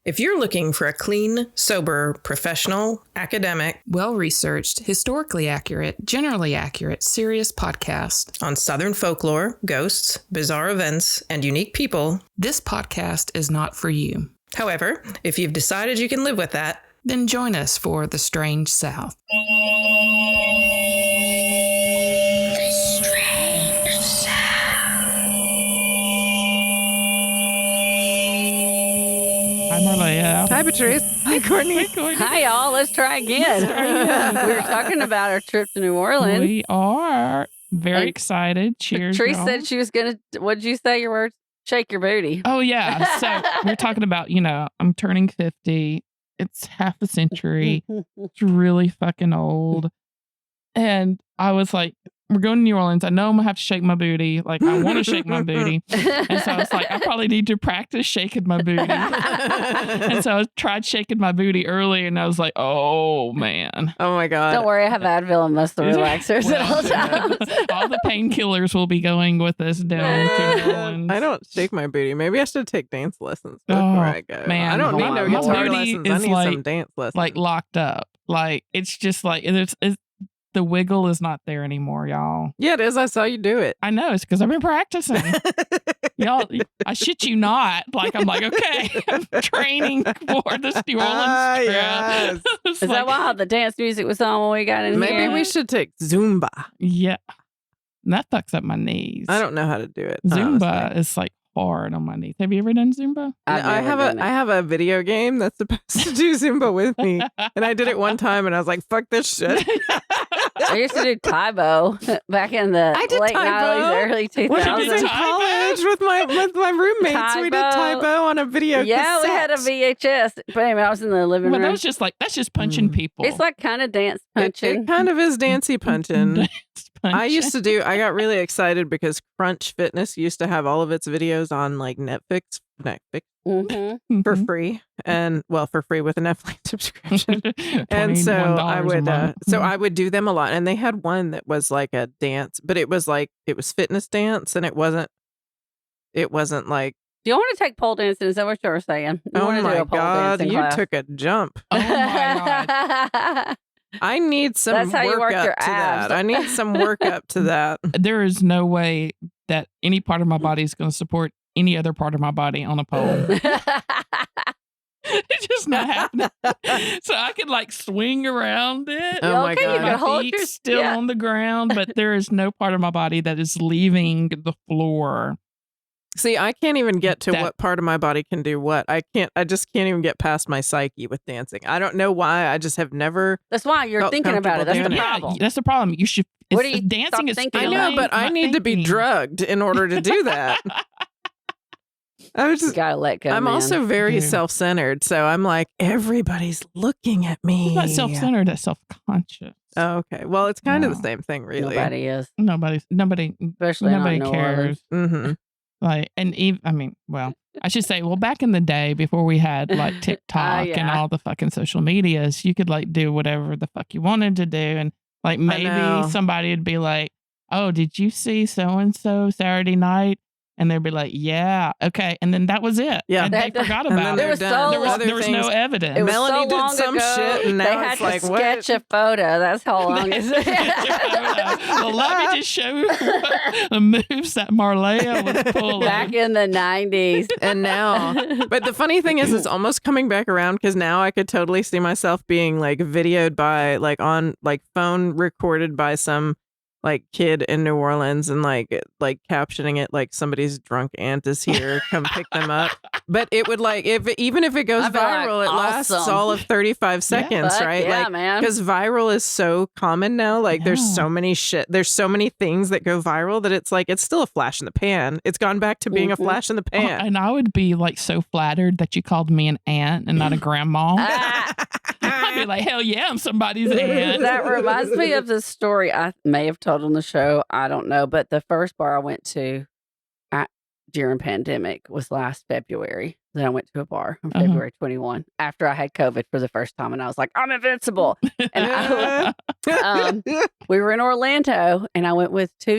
If you're looking for a clean, sober, professional, academic, well-researched, historically accurate, generally accurate, serious podcast on Southern folklore, ghosts, bizarre events, and unique people, this podcast is not for you. However, if you've decided you can live with that, then join us for The Strange South. Hi, Marleah. Hi, Patrice. Hi, Courtney. Hi, y'all. Let's try again. We were talking about our trip to New Orleans. We are very excited. Cheers. Patrice y'all. said she was going to, what did you say your words? Shake your booty. Oh, yeah. So we're talking about, I'm turning 50. It's half a century. It's really fucking old. And I was like, we're going to New Orleans. I know I'm going to have to shake my booty. Like, I want to shake my booty. And so I was like, I probably need to practice shaking my booty. And so I tried shaking my booty early, and I was like, oh, man. Oh, my God. Don't worry, I have Advil and most of the relaxers at all times. All the painkillers will be going with us down to New Orleans. I don't shake my booty. Maybe I should take dance lessons before I go. Man, I don't need no guitar booty lessons. I is need some dance lessons. Like locked up. Like, it's just like, it's the wiggle is not there anymore, y'all. Yeah, it is. I saw you do it. I know. It's because I've been practicing. Y'all, I shit you not. Like, I'm like, okay, I'm training for this New Orleans trip. Yes. Is that why the dance music was on when we got in Maybe here? we should take Zumba. Yeah. And that fucks up my knees. I don't know how to do it. Zumba honestly. is like hard on my knees. Have you ever done Zumba? I have a video game that's supposed to do Zumba with me. And I did it one time and I was like, fuck this shit. I used to do Taibo back in the late Taibo. 90s, early 2000s. When I was in college with my roommates, we did Taibo on a video cassette. We had a VHS. But anyway, I was in the living room. That's just punching people. It's like kind of dance punching. It kind of is dancey punching. Dance punching. I got really excited because Crunch Fitness used to have all of its videos on like Netflix for free, and for free with a Netflix subscription. And so I would do them a lot, and they had one that was like a dance, but it was fitness dance, and it wasn't like. Do you want to take pole dancing? Is that what you were saying? Oh my God, you took a jump. Oh my God. I need some work up to that. I need some work up to that. There is no way that any part of my body is going to support any other part of my body on a pole. It's just not happening. So I could like swing around it. Oh my God. My feet still on the ground, but there is no part of my body that is leaving the floor. See, I can't even get to what part of my body can do what. I just can't even get past my psyche with dancing. I don't know why. I just have never. That's why you're thinking about it. That's the problem. Yeah, that's the problem. You should. Dancing is I know, but I need to be drugged in order to do that. You gotta let go. I'm also very self-centered, so I'm like, everybody's looking at me. It's not self-centered, that's self-conscious. Oh, okay. Well, it's kind of the same thing, really. Nobody is. Nobody, especially nobody cares. Mm-hmm. Like, and even, I should say, back in the day before we had like TikTok and all the fucking social medias, you could like do whatever the fuck you wanted to do. And like maybe somebody would be like, oh, did you see so-and-so Saturday night? And they'd be like, yeah, okay. And then that was it. Yeah. And they forgot about it. There was no evidence. Melanie did some shit and now they had it's like, to sketch a photo. That's how long it's been. Well, let me just show you the moves that Marleah was pulling. Back in the 90s. And now. But the funny thing is, it's almost coming back around because now I could totally see myself being like videoed by like on like phone recorded by some like kid in New Orleans and like captioning it like somebody's drunk aunt is here, come pick them up. But it would like even if it goes viral, it lasts all of 35 seconds, right? Yeah, like, man. Because viral is so common now. Like there's so many things that go viral that it's like it's still a flash in the pan. It's gone back to being a flash in the pan. And I would be like so flattered that you called me an aunt and not a grandma. I'd be like, hell yeah, I'm somebody's aunt. That reminds me of the story I may have told on the show. I don't know. But the first bar I went to during pandemic was last February. Then I went to a bar on February 21 after I had COVID for the first time. And I was like, I'm invincible. And we were in Orlando and I went with two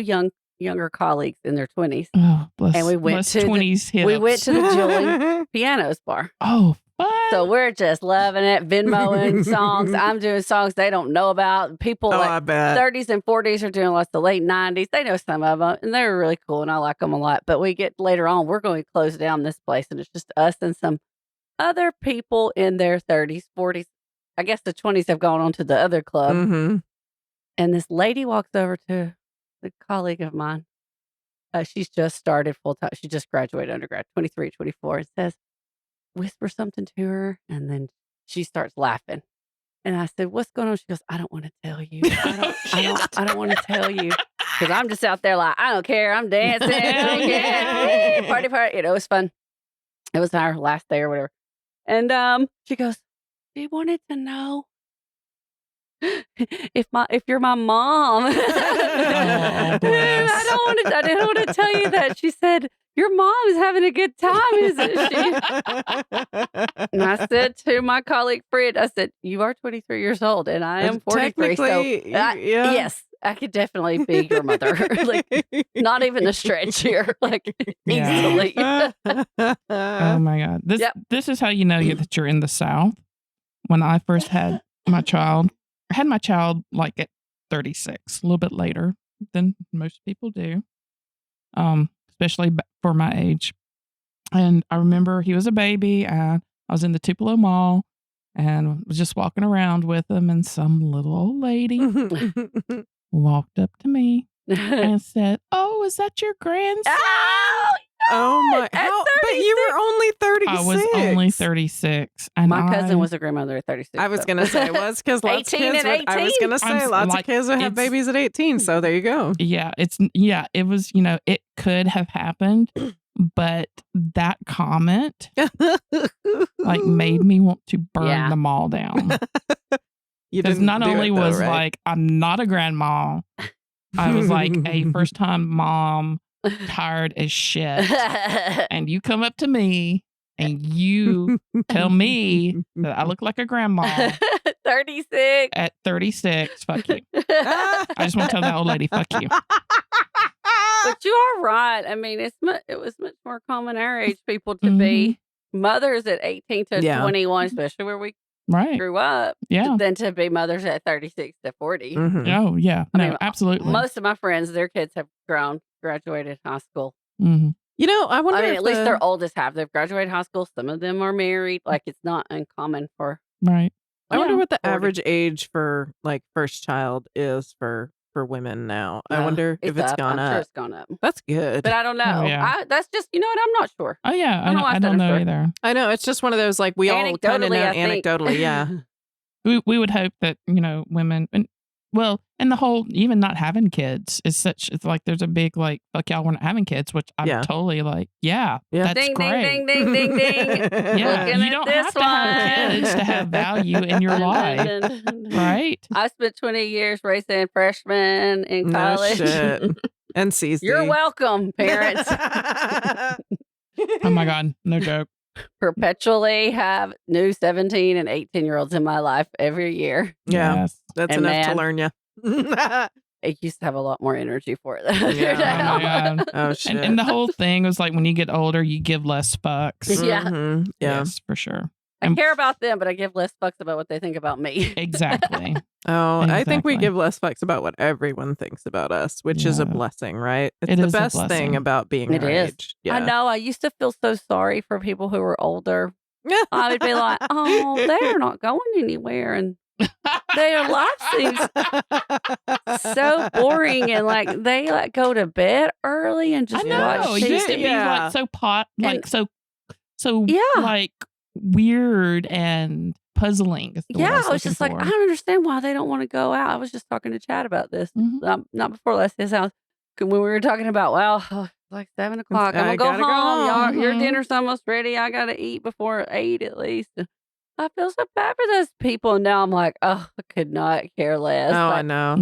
younger colleagues in their 20s. Oh, bless, and we went to 20s we went to the Julie Pianos bar. Oh, What? So we're just loving it. Venmoing songs. I'm doing songs they don't know about. People I like bet. 30s and 40s are doing lots of late 90s. They know some of them, and they're really cool, and I like them a lot. But we get later on, we're going to close down this place, and it's just us and some other people in their 30s, 40s. I guess the 20s have gone on to the other club. Mm-hmm. And this lady walks over to the colleague of mine. She's just started full time. She just graduated undergrad, 23, 24, and says, whisper something to her. And then she starts laughing. And I said, what's going on? She goes, I don't want to tell you. I don't want to tell you. Because I'm just out there like, I don't care. I'm dancing. Party. You know, it was fun. It was our last day or whatever. And she goes, she wanted to know if you're my mom. Oh, bless. I didn't want to tell you that. She said, your mom is having a good time, isn't she? And I said to my colleague Fred, I said, you are 23 years old and I am 43. So yes, I could definitely be your mother. Like, not even a stretch here. Like, easily. Oh my God. This is how you know that you're in the South. When I first had my child, I had my child like at 36, a little bit later than most people do, especially for my age. And I remember he was a baby, and I was in the Tupelo Mall and was just walking around with him, and some little old lady walked up to me and said, "Oh, is that your grandson?" Oh my! But you were only 36. I was only 36, and my cousin was a grandmother at 36. I was gonna say was because lots of kids. I was gonna say lots of kids would have babies at 18. So there you go. Yeah, it was. It could have happened, but that comment like made me want to burn them all down. Because not only was like I'm not a grandma, I was like a first time mom. Tired as shit, and you come up to me and you tell me that I look like a grandma 36 at 36. Fuck you. I just want to tell that old lady, fuck you. But you are right. I mean, it was much more common our age people to be mothers at 18 to 21, especially where we grew up, than to be mothers at 36 to 40. Oh yeah, I mean, absolutely. Most of my friends, their kids have graduated high school. I wonder. I mean, at least their oldest have. They've graduated high school. Some of them are married. Like, it's not uncommon for. Right. I wonder what the average age for like first child is for women now. I wonder if it's gone up. I'm sure it's gone up. That's good. But I don't know. Oh, yeah. That's just, I'm not sure. Oh yeah, I don't know either. I know it's just one of those like we all kind of know anecdotally. Yeah. We would hope that women and the whole even not having kids is it's like there's a big like fuck y'all we're not having kids, which I'm totally like that's ding, great. Ding ding ding ding ding. Yeah, you don't have to have kids to have value in your life, right? I spent 20 years raising freshmen in college. No shit. And CC. You're welcome, parents. Oh my God, no joke. Perpetually have new 17 and 18-year-olds in my life every year. Yeah, yes. That's enough to learn you. I used to have a lot more energy for it. Oh my God. Oh shit. And the whole thing was like when you get older, you give less fucks. Yeah. Mm-hmm. Yeah. Yes, for sure. I care about them, but I give less fucks about what they think about me. Exactly. Oh, I think we give less fucks about what everyone thinks about us, which is a blessing, right? It's the best thing about being our age. Yeah. I know. I used to feel so sorry for people who were older. I would be like, oh, they're not going anywhere. And their life seems so boring. And like they like go to bed early and just watch. It used to be like so like weird and puzzling. I was just like, I don't understand why they don't want to go out. I was just talking to Chad about this, not before last his house, when we were talking about, it's like 7 o'clock. I'm gonna go home. Your dinner's almost ready. I gotta eat before 8 at least. I feel so bad for those people. And now I'm like, I could not care less. Oh, like, I know.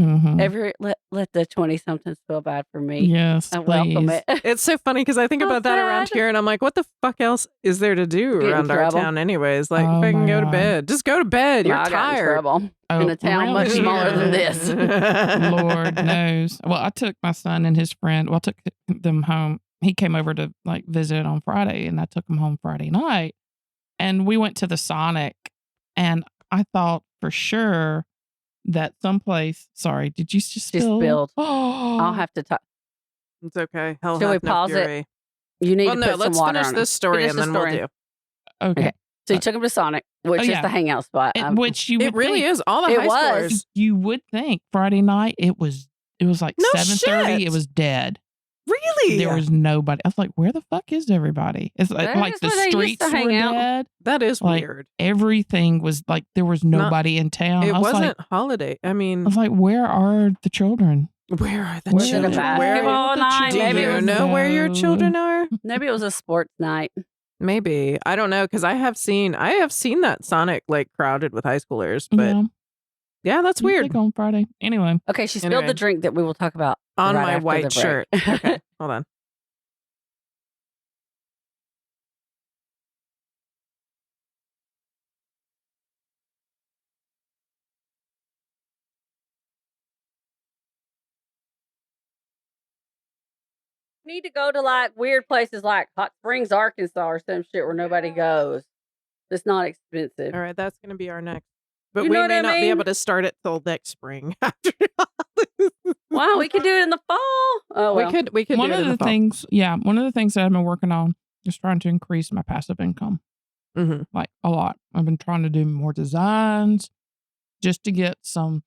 Let the 20-somethings feel bad for me. Yes, I welcome it. It's so funny because I think about that around here and I'm like, what the fuck else is there to do around our town anyways? Like, if I can go to bed. Just go to bed. You're tired. I got in trouble in a town much smaller than this. Lord knows. Well, I took my son and his friend. Well, I took them home. He came over to like visit on Friday and I took him home Friday night. And we went to the Sonic, and I thought for sure that someplace. Sorry, did you just She spill? spilled. Oh, I'll have to talk. It's okay. Hell Shall we hath no pause it? fury. You need Well, to no, put some let's water finish on this it. story Finish and the then we'll story. do. okay. Okay. So you took him to Sonic, which is yeah. the hangout spot. Which you would It really think, is. All the It high was. schoolers. You would think Friday night it was like No 7:30. shit. It was dead. Really? There was nobody. I was like, where the fuck is everybody? It's like, That is the where they used streets to hang were out. dead. That is Like, weird. Everything was like there was nobody in town. It I was wasn't like, holiday. I I mean, was like, where are the children? where are the Where are children? the Where basketball night? do Maybe it you was know where your children are? Maybe it was a sports night. Maybe. I don't know, because I have seen that Sonic like crowded with high schoolers, but yeah, that's You weird. think on Friday. Anyway, Okay, she spilled Anyway. the drink that we will talk about On right my after the white break. shirt. Okay, hold on. Need to go to like weird places like Hot Springs, Arkansas, or some shit where nobody goes. It's not expensive. All right, that's going to be our next. But You we know what may I not be mean? able to start it till next spring. After Wow, we could do it in the fall. Oh, well. we could one do it of in the the fall. things, one of the things that I've been working on is trying to increase my passive income. Mhm. Like a lot. I've been trying to do more designs just to get some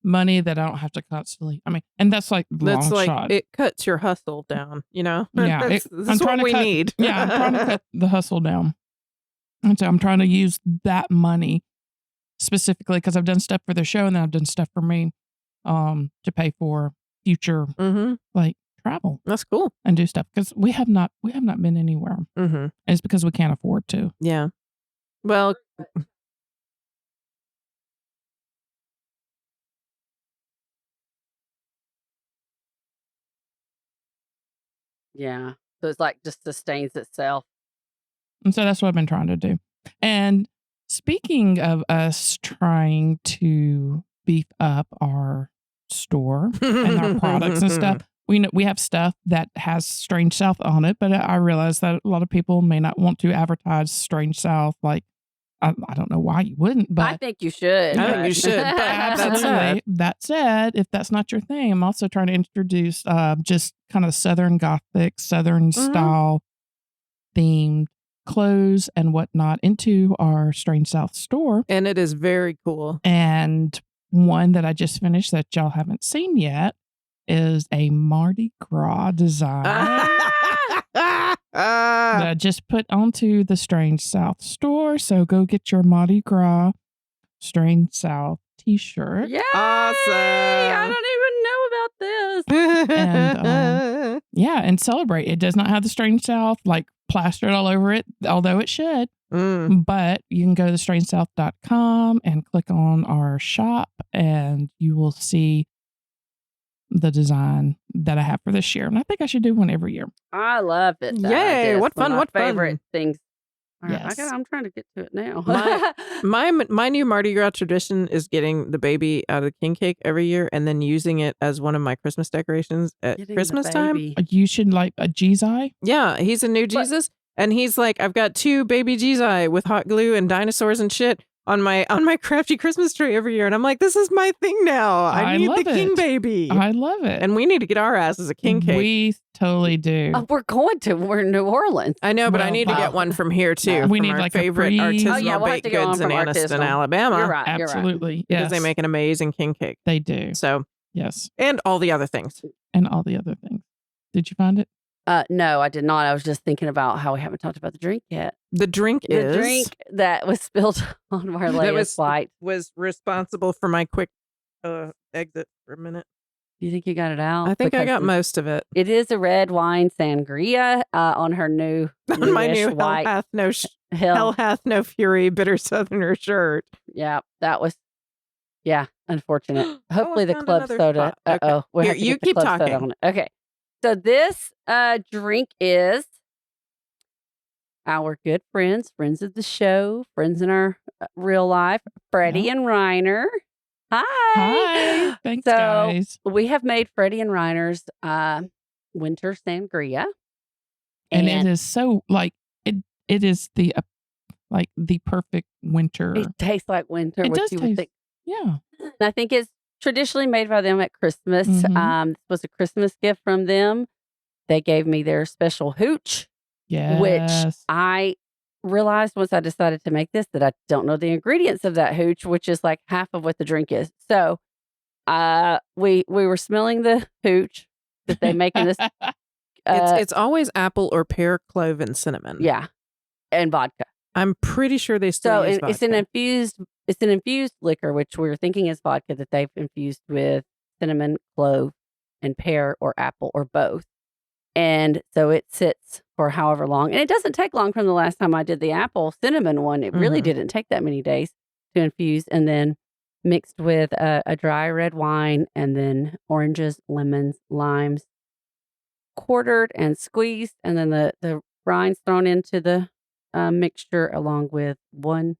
money that I don't have to constantly. I mean, and that's like That's long like shot. it cuts your hustle down. You know. Yeah, that's, I'm that's trying what to we cut- need. Yeah, I'm trying to cut the hustle down. And so I'm trying to use that money specifically because I've done stuff for the show and then I've done stuff for me to pay for future Mm-hmm. like travel That's cool. and do stuff because we have not been anywhere. Mm-hmm. And it's because we can't afford to. Yeah. Well. Yeah. So it's like just sustains itself. And so that's what I've been trying to do. And speaking of us trying to beef up our store and our products and stuff, we have stuff that has Strange South on it, but I realize that a lot of people may not want to advertise Strange South. Like, I don't know why you wouldn't, but I think you should. I think you should, but absolutely. That said, if that's not your thing, I'm also trying to introduce just kind of Southern Gothic, Southern style themed clothes and whatnot into our Strange South store. And it is very cool. And one that I just finished that y'all haven't seen yet is a Mardi Gras design that I just put onto the Strange South store. So go get your Mardi Gras Strange South t-shirt. Yeah. Awesome. I don't even know about this. And and celebrate. It does not have the Strange South like plastered all over it, although it should. But you can go to thestrangesouth.com and click on our shop and you will see the design that I have for this year. And I think I should do one every year. I love it. though. Yay, It's what one fun, of my what fun. favorite things. All right, Yes. I'm trying to get to it now. My new Mardi Gras tradition is getting the baby out of king cake every year and then using it as one of my Christmas decorations at Getting the Christmas time. baby. You should like a Jesus. Yeah, he's a new Jesus, and he's like, I've got 2 baby Jesus with hot glue and dinosaurs and shit on my crafty Christmas tree every year, and I'm like, this is my thing now. I need love the king it. baby, I love it. and we need to get our asses a king cake. We totally do. Oh, we're going to. We're in New Orleans. I know, but I Well, need to get one from here too. We from need our like a favorite pre- artisanal Oh, yeah, we'll have baked to get one goods in from Anniston, artisanal. Alabama. You're right. Absolutely. Because Yes. they make an amazing king cake. They do. So, Yes. and all the other things. And all the other things. Did you find it? No, I did not. I was just thinking about how we haven't talked about the drink yet. The drink The drink that was spilled on Marleah's flight. was responsible for my quick exit for a minute. Do you think you got it out? I think I Because got most of it. It is a red wine sangria on her new On my newish new white Hell Hath No Fury Bitter Southerner shirt. Yeah, that was unfortunate. Hopefully the found club another soda. spot. Okay. We Here, have to you get the keep club soda talking. on it. Okay. So this drink is our good friends of the show, friends in our real life, Freddie and Reiner. Hi. Hi. Thanks, So, guys. We have made Freddie and Reiner's winter sangria. And it is so like it is the like the perfect winter. It tastes like winter, It which does you would taste, think. yeah. And I think it's traditionally made by them at Christmas. Mhm. This was a Christmas gift from them. They gave me their special hooch, which Yes. I realized once I decided to make this that I don't know the ingredients of that hooch, which is like half of what the drink is. So we were smelling the hooch that they make in this. It's always apple or pear, clove, and cinnamon. Yeah, and vodka. I'm pretty sure they still use vodka. It's an infused liquor, which we were thinking is vodka that they've infused with cinnamon, clove, and pear or apple or both. And so it sits for however long. And it doesn't take long from the last time I did the apple cinnamon one. It really didn't take that many days to infuse. And then mixed with a dry red wine and then oranges, lemons, limes, quartered and squeezed. And then the rinds thrown into the mixture along with 1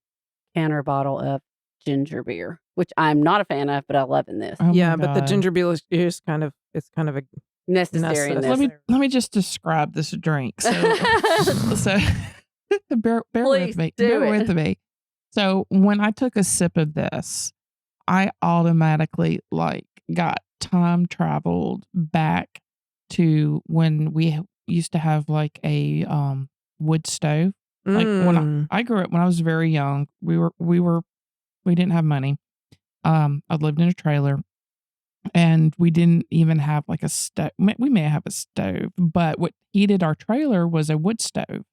can or bottle of ginger beer, which I'm not a fan of, but I love in this. Oh Yeah, my but the God. ginger beer is kind of a Necessary in Necessary. this. Let me just describe this drink. So bear Please with me. do Bear it. with me. So when I took a sip of this, I automatically like got time traveled back to when we used to have like a wood stove. Like when I grew up, when I was very young, we didn't have money. I lived in a trailer. And we didn't even have like a stove. We may have a stove, but what heated our trailer was a wood stove.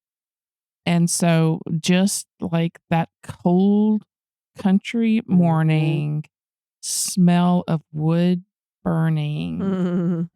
And so just like that cold country morning smell of wood burning,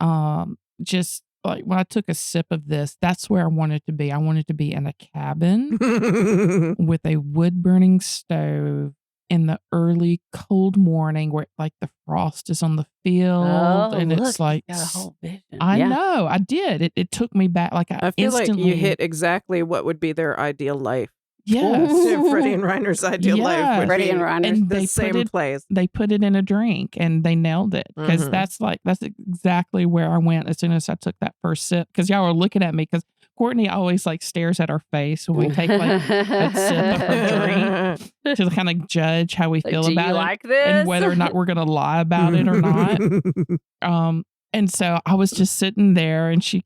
just like when I took a sip of this, that's where I wanted to be. I wanted to be in a cabin with a wood burning stove in the early cold morning where like the frost is on the field and look, it's like you got a whole vision. I Yeah. know I did it took me back like I feel like you hit exactly what would be their ideal life. yes Freddie and Reiner's ideal life Yes. would Freddie be and Reiner. and the same place. they put it in a drink and they nailed it because Mhm. that's exactly where I went as soon as I took that first sip because y'all were looking at me because Courtney always like stares at our face when we take like a sip of her drink to kind of judge how we Like, feel do about you it like this? and whether or not we're gonna lie about it or not. And so I was just sitting there and she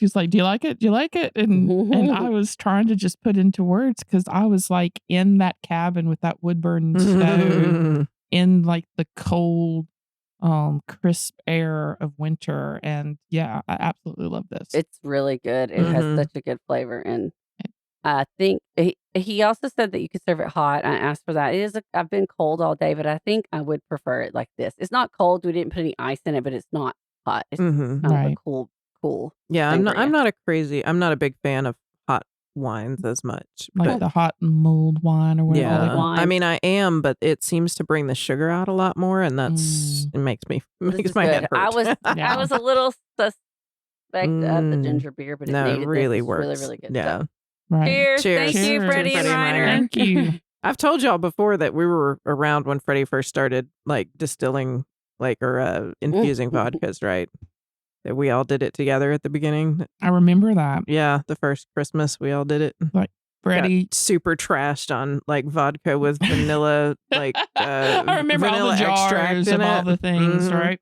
was like, do you like it? Do you like it? And I was trying to just put into words because I was like in that cabin with that wood burning stove in like the cold, crisp air of winter. And yeah, I absolutely love this. It's really good. It has such a good flavor. And I think he also said that you could serve it hot. I asked for that. I've been cold all day, but I think I would prefer it like this. It's not cold. We didn't put any ice in it, but it's not hot. It's kind of a cool. Yeah, I'm not sangria. I'm not a big fan of hot wines as much. like But the hot mulled wine or whatever. yeah, wine. I mean I am, but it seems to bring the sugar out a lot more, and it makes This makes is my good. head hurt. I was a little suspect of the ginger beer, but it No, needed it really this. It's works. really, really good. Yeah. So, Right. cheers. Cheers. Thank you, Cheers. Freddie and Freddie and Reiner. Reiner. Thank you. I've told y'all before that we were around when Freddie first started like distilling infusing vodkas, right? That we all did it together at the beginning. I remember that. Yeah, the first Christmas we all did it. Freddie. Got super trashed on like vodka with vanilla, like I remember all vanilla the extract jars in of all it. the things, Mhm. right?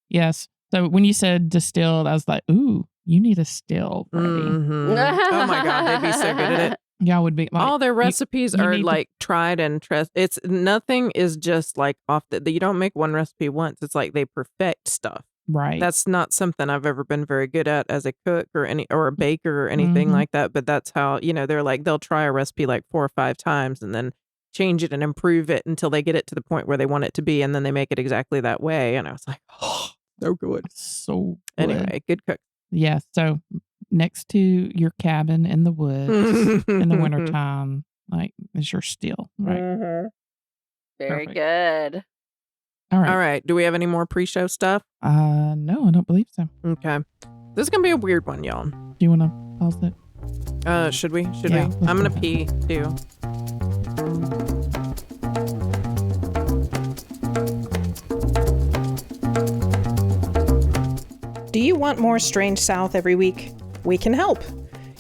Yes. So when you said distilled, I was like, ooh, you need a still, Freddie. Mhm. Oh my God, they'd be so good at it. Y'all would be like, All their recipes you are need to- like tried and trusted. It's nothing is just like you don't make one recipe once. It's like they perfect stuff. right. That's not something I've ever been very good at as a cook or a baker or anything like that. But that's how, they're like, they'll try a recipe like 4 or 5 times and then change it and improve it until they get it to the point where they want it to be. And then they make it exactly that way. And I was like, oh, so good. So good. Anyway, good cook. Yeah. So next to your cabin in the woods in the wintertime, like is your still, right? Very Perfect. good. All right. All right. Do we have any more pre-show stuff? No, I don't believe so. Okay. This is going to be a weird one, y'all. Do you want to pause it? Should we? Yeah, we? let's I'm going do to pee too. Do you want more Strange South every week? We can help.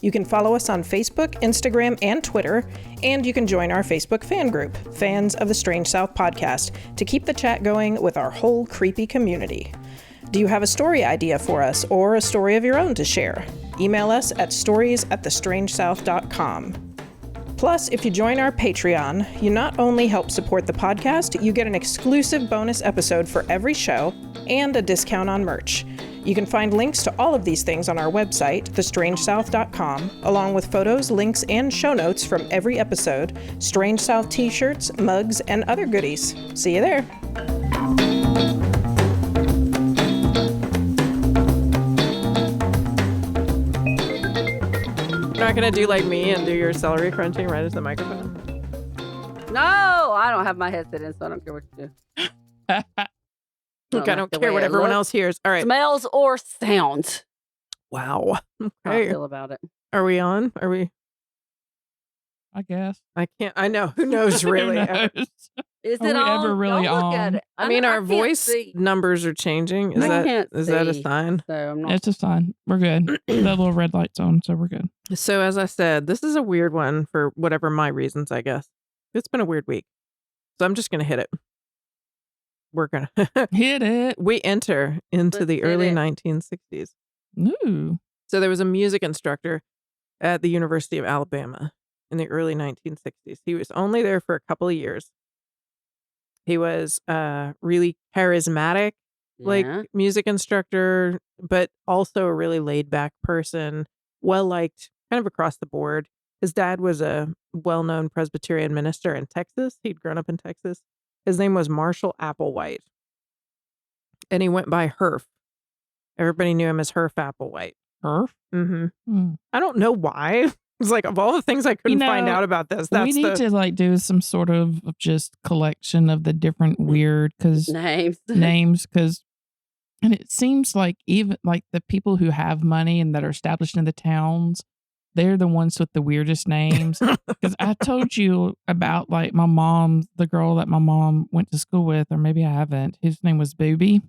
You can follow us on Facebook, Instagram, and Twitter, and you can join our Facebook fan group, Fans of the Strange South Podcast, to keep the chat going with our whole creepy community. Do you have a story idea for us or a story of your own to share? Email us at stories@thestrangesouth.com. Plus, if you join our Patreon, you not only help support the podcast, you get an exclusive bonus episode for every show and a discount on merch. You can find links to all of these things on our website, thestrangesouth.com, along with photos, links, and show notes from every episode, Strange South t-shirts, mugs, and other goodies. See you there. You're not going to do like me and do your celery crunching right into the microphone? No, I don't have my headset in, so I don't care what you do. Look, I don't care what everyone else hears. All right. Smells or sounds. Wow. How I Okay. feel about it. Are we on? Are we? I guess. I can't. I know. Who knows, really? Who knows? Is Are it we on? ever really Don't look at on? it. I mean, our can't voice see, numbers are changing. Is I that can't is that a see. sign? So I'm not. It's a sign. We're good. The little red light's on, so we're good. So as I said, this is a weird one for whatever my reasons, I guess. It's been a weird week. So I'm just going to hit it. We're going to. Hit it. We enter into Let's the hit early it. 1960s. Ooh. So there was a music instructor at the University of Alabama in the early 1960s. He was only there for a couple of years. He was really charismatic, like Yeah. music instructor, but also a really laid back person, well liked kind of across the board. His dad was a well known Presbyterian minister in Texas. He'd grown up in Texas. His name was Marshall Applewhite, and he went by Herf. Everybody knew him as Herf Applewhite. Herf. Mm-hmm. Mm. I don't know why. It's like of all the things I couldn't find know, out about this, We that's need to like do some sort of just collection of the different weird Names. names because and it seems like even like the people who have money and that are established in the towns, they're the ones with the weirdest names. Because I told you about like my mom, the girl that my mom went to school with, or maybe I haven't. His name was Booby.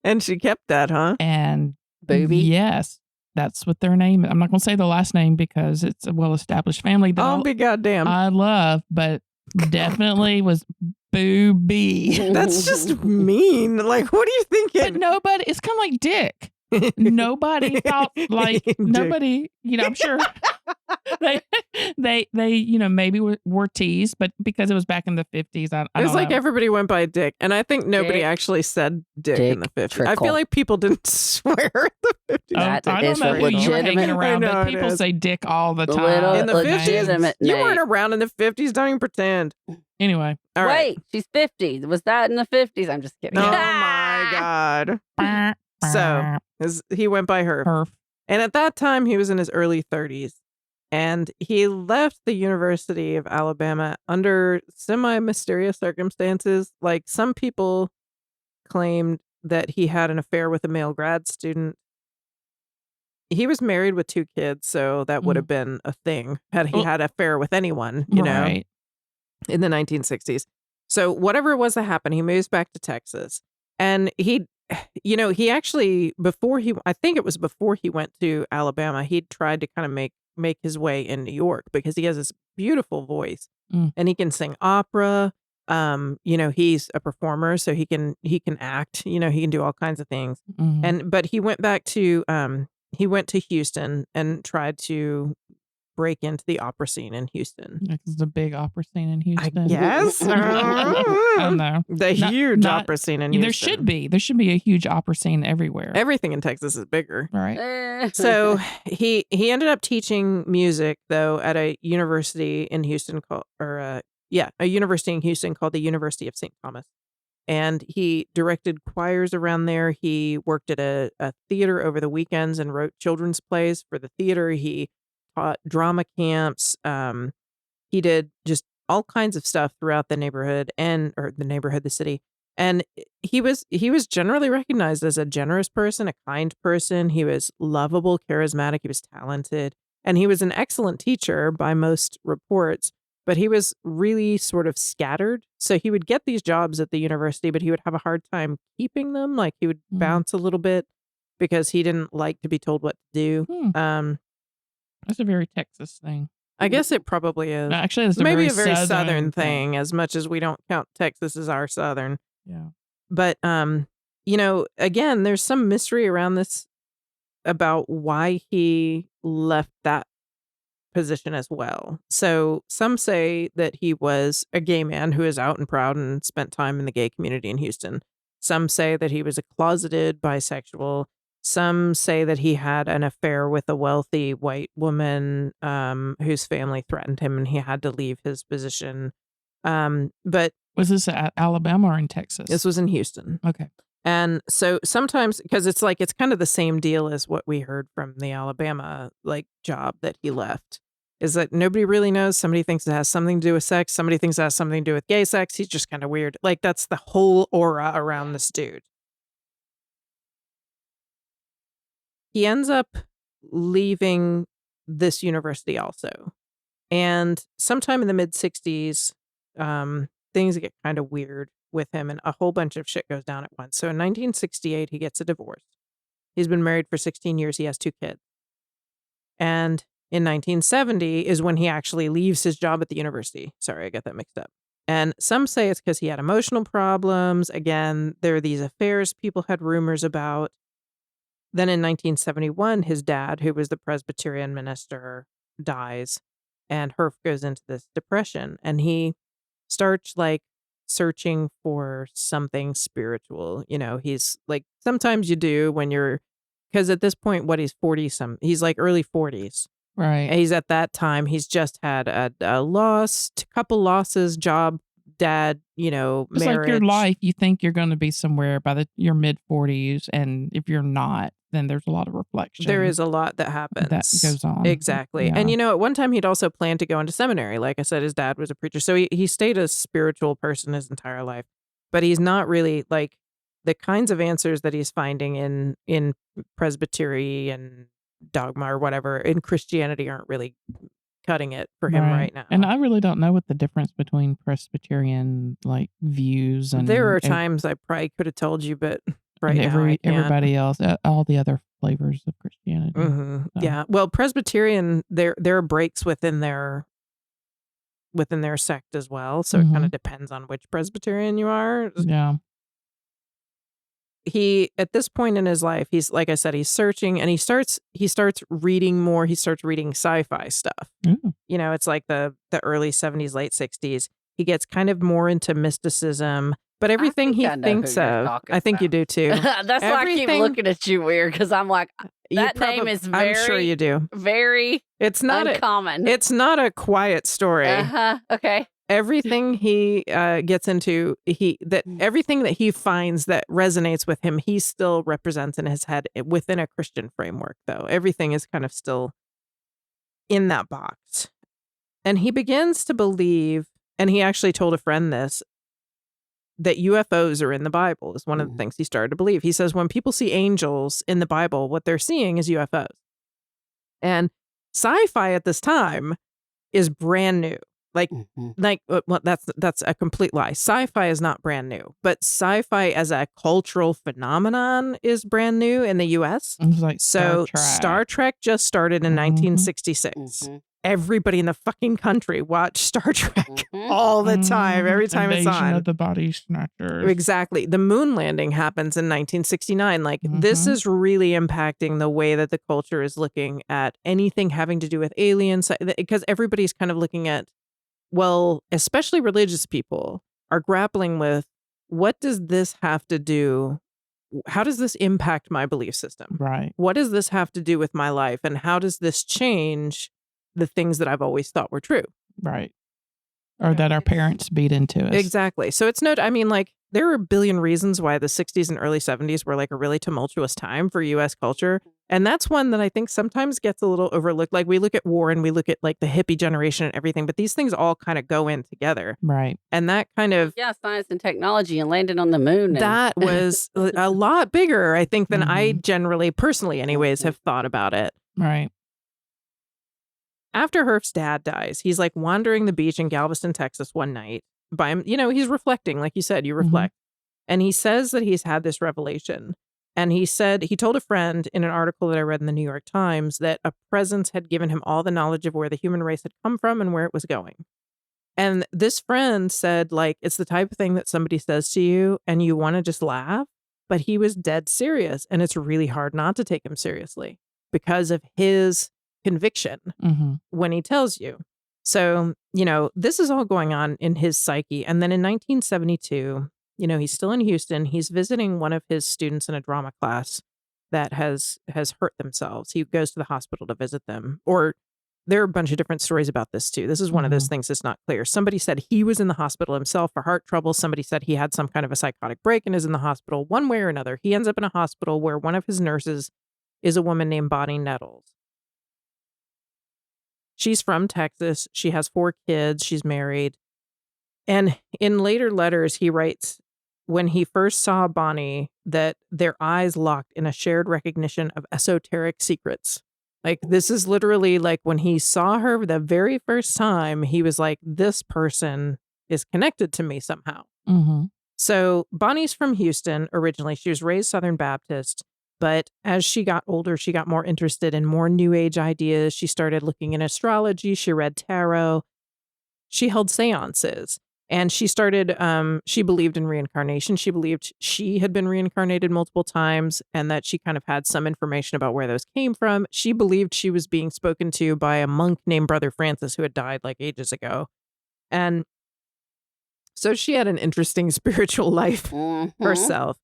And she kept that, huh? And Booby. yes, that's what their name is. I'm not going to say the last name because it's a well-established family that I'll be goddamn. I love, but definitely was Booby. That's just mean. Like, what are you But thinking? nobody, it's kind of like Dick. Nobody thought like Dick. nobody, I'm sure they maybe were teased, but because it was back in the 50s, I It's don't like know. everybody went by Dick. And I think nobody Dick. actually said Dick in the 50s. I Trickle. feel like people didn't swear in the 50s. That I don't is know who you were hanging legitimate. around, I know but it people is. say Dick all the The time. little In the 50s? legitimate You name. weren't around in the 50s. Don't even pretend. Anyway. All right. Wait, she's 50. Was that in the 50s? I'm just kidding. Oh my God. So he went by her. Herf. And at that time, he was in his early 30s. And he left the University of Alabama under semi-mysterious circumstances. Like some people claimed that he had an affair with a male grad student. He was married with 2 kids, so that would have been a thing had he Well, had an affair with anyone, you know, Right. in the 1960s. So whatever it was that happened, he moves back to Texas. And he actually, I think it was before he went to Alabama, he'd tried to kind of make his way in New York because he has this beautiful voice and he can sing opera. He's a performer, so he can act, he can do all kinds of things. Mhm. But he went back to, he went to Houston and tried to break into the opera scene in Houston. Like it's a big opera scene in I Houston. guess. I don't know. The Not- huge not- opera scene in Yeah, Houston. there should be a huge opera scene everywhere. Everything in Texas is bigger. Right. So he ended up teaching music though at a university in Houston called the University of St. Thomas. And he directed choirs around there. He worked at a theater over the weekends and wrote children's plays for the theater. He taught drama camps. He did just all kinds of stuff throughout the neighborhood the city. And he was generally recognized as a generous person, a kind person. He was lovable, charismatic. He was talented, and he was an excellent teacher by most reports. But he was really sort of scattered. So he would get these jobs at the university, but he would have a hard time keeping them. Like he would bounce a little bit. because he didn't like to be told what to do. That's a very Texas thing. I guess it probably is. No, actually, it's maybe a a very southern thing. thing, as much as we don't count Texas as our southern. Yeah. But again, there's some mystery around this about why he left that position as well. So some say that he was a gay man who is out and proud and spent time in the gay community in Houston. Some say that he was a closeted bisexual. Some say that he had an affair with a wealthy white woman whose family threatened him and he had to leave his position. But was this at Alabama or in Texas? This was in Houston. Okay. And so sometimes, because it's kind of the same deal as what we heard from the Alabama job that he left, is that nobody really knows. Somebody thinks it has something to do with sex. Somebody thinks it has something to do with gay sex. He's just kind of weird. That's the whole aura around this dude. He ends up leaving this university also. And sometime in the mid-60s, things get kind of weird with him and a whole bunch of shit goes down at once. So in 1968, he gets a divorce. He's been married for 16 years. He has 2 kids. And in 1970 is when he actually leaves his job at the university. Sorry, I got that mixed up. And some say it's because he had emotional problems. Again, there are these affairs people had rumors about. Then in 1971, his dad, who was the Presbyterian minister, dies. And Herf goes into this depression. And he starts searching for something spiritual. He's sometimes you do when you're, because at this point, he's 40 he's early 40s. Right. And he's at that time, he's just had a loss, couple losses, job, dad, marriage. It's like your life, you think you're going to be somewhere by your mid 40s. And if you're not, then there's a lot of reflection. There is a lot that happens. That goes on. Exactly. Yeah. And, at one time he'd also planned to go into seminary. Like I said, his dad was a preacher. So he stayed a spiritual person his entire life. But he's not really the kinds of answers that he's finding in Presbytery and dogma or whatever in Christianity aren't really cutting it for him right now. And I really don't know what the difference between Presbyterian views and there are times I probably could have told you, but right now I can't. Everybody else, all the other flavors of Christianity. Mm-hmm. So. Yeah. Well, Presbyterian, there are breaks within their sect as well. So it kind of depends on which Presbyterian you are. Yeah. He, at this point in his life, he's, like I said, he's searching and he starts reading more. He starts reading sci-fi stuff. Ooh. It's the early 70s, late 60s. He gets kind of more into mysticism, but everything he thinks of, I think you do too. That's why I keep looking at you weird, because I'm like, that name is very, I'm sure you do. Very it's not uncommon. It's not a quiet story. Okay. Everything he gets into, everything that he finds that resonates with him, he still represents in his head within a Christian framework, though. Everything is kind of still in that box. And he begins to believe, and he actually told a friend this, that UFOs are in the Bible is one of the things he started to believe. He says when people see angels in the Bible, what they're seeing is UFOs. And sci-fi at this time is brand new. Well, that's a complete lie. Sci-fi is not brand new, but sci-fi as a cultural phenomenon is brand new in the U.S. It's like Star Trek just started in 1966. Everybody in the fucking country watched Star Trek all the time, every time it's on. Of the Body Snatchers. Exactly. The moon landing happens in 1969. This is really impacting the way that the culture is looking at anything having to do with aliens, because everybody's kind of looking at, well, especially religious people are grappling with, what does this have to do? How does this impact my belief system? Right. What does this have to do with my life? And how does this change the things that I've always thought were true? Right. Or that our parents beat into us. Exactly. So it's there are a billion reasons why the 60s and early 70s were a really tumultuous time for U.S. culture. And that's one that I think sometimes gets a little overlooked. We look at war and we look at the hippie generation and everything, but these things all kind of go in together. Right. And that kind of... Yeah, science and technology and landing on the moon. That was a lot bigger, I think, than I generally, personally anyways, have thought about it. Right. After Herf's dad dies, he's wandering the beach in Galveston, Texas one night by him. He's reflecting, like you said, you reflect. And he says that he's had this revelation And he said, he told a friend in an article that I read in the New York Times that a presence had given him all the knowledge of where the human race had come from and where it was going. And this friend said, like, it's the type of thing that somebody says to you and you want to just laugh, but he was dead serious. And it's really hard not to take him seriously because of his conviction when he tells you. So, this is all going on in his psyche. And then in 1972, he's still in Houston. He's visiting one of his students in a drama class that has hurt themselves. He goes to the hospital to visit them. Or there are a bunch of different stories about this too. This is one of those things that's not clear. Somebody said he was in the hospital himself for heart trouble. Somebody said he had some kind of a psychotic break and is in the hospital. One way or another, he ends up in a hospital where one of his nurses is a woman named Bonnie Nettles. She's from Texas. She has 4 kids. She's married. And in later letters, he writes, when he first saw Bonnie, that their eyes locked in a shared recognition of esoteric secrets. Like, this is literally like when he saw her the very first time, he was like, this person is connected to me somehow. So Bonnie's from Houston originally. She was raised Southern Baptist. But as she got older, she got more interested in more New Age ideas. She started looking in astrology. She read tarot. She held seances. And she started, she believed in reincarnation. She believed she had been reincarnated multiple times and that she kind of had some information about where those came from. She believed she was being spoken to by a monk named Brother Francis who had died like ages ago. And so she had an interesting spiritual life herself.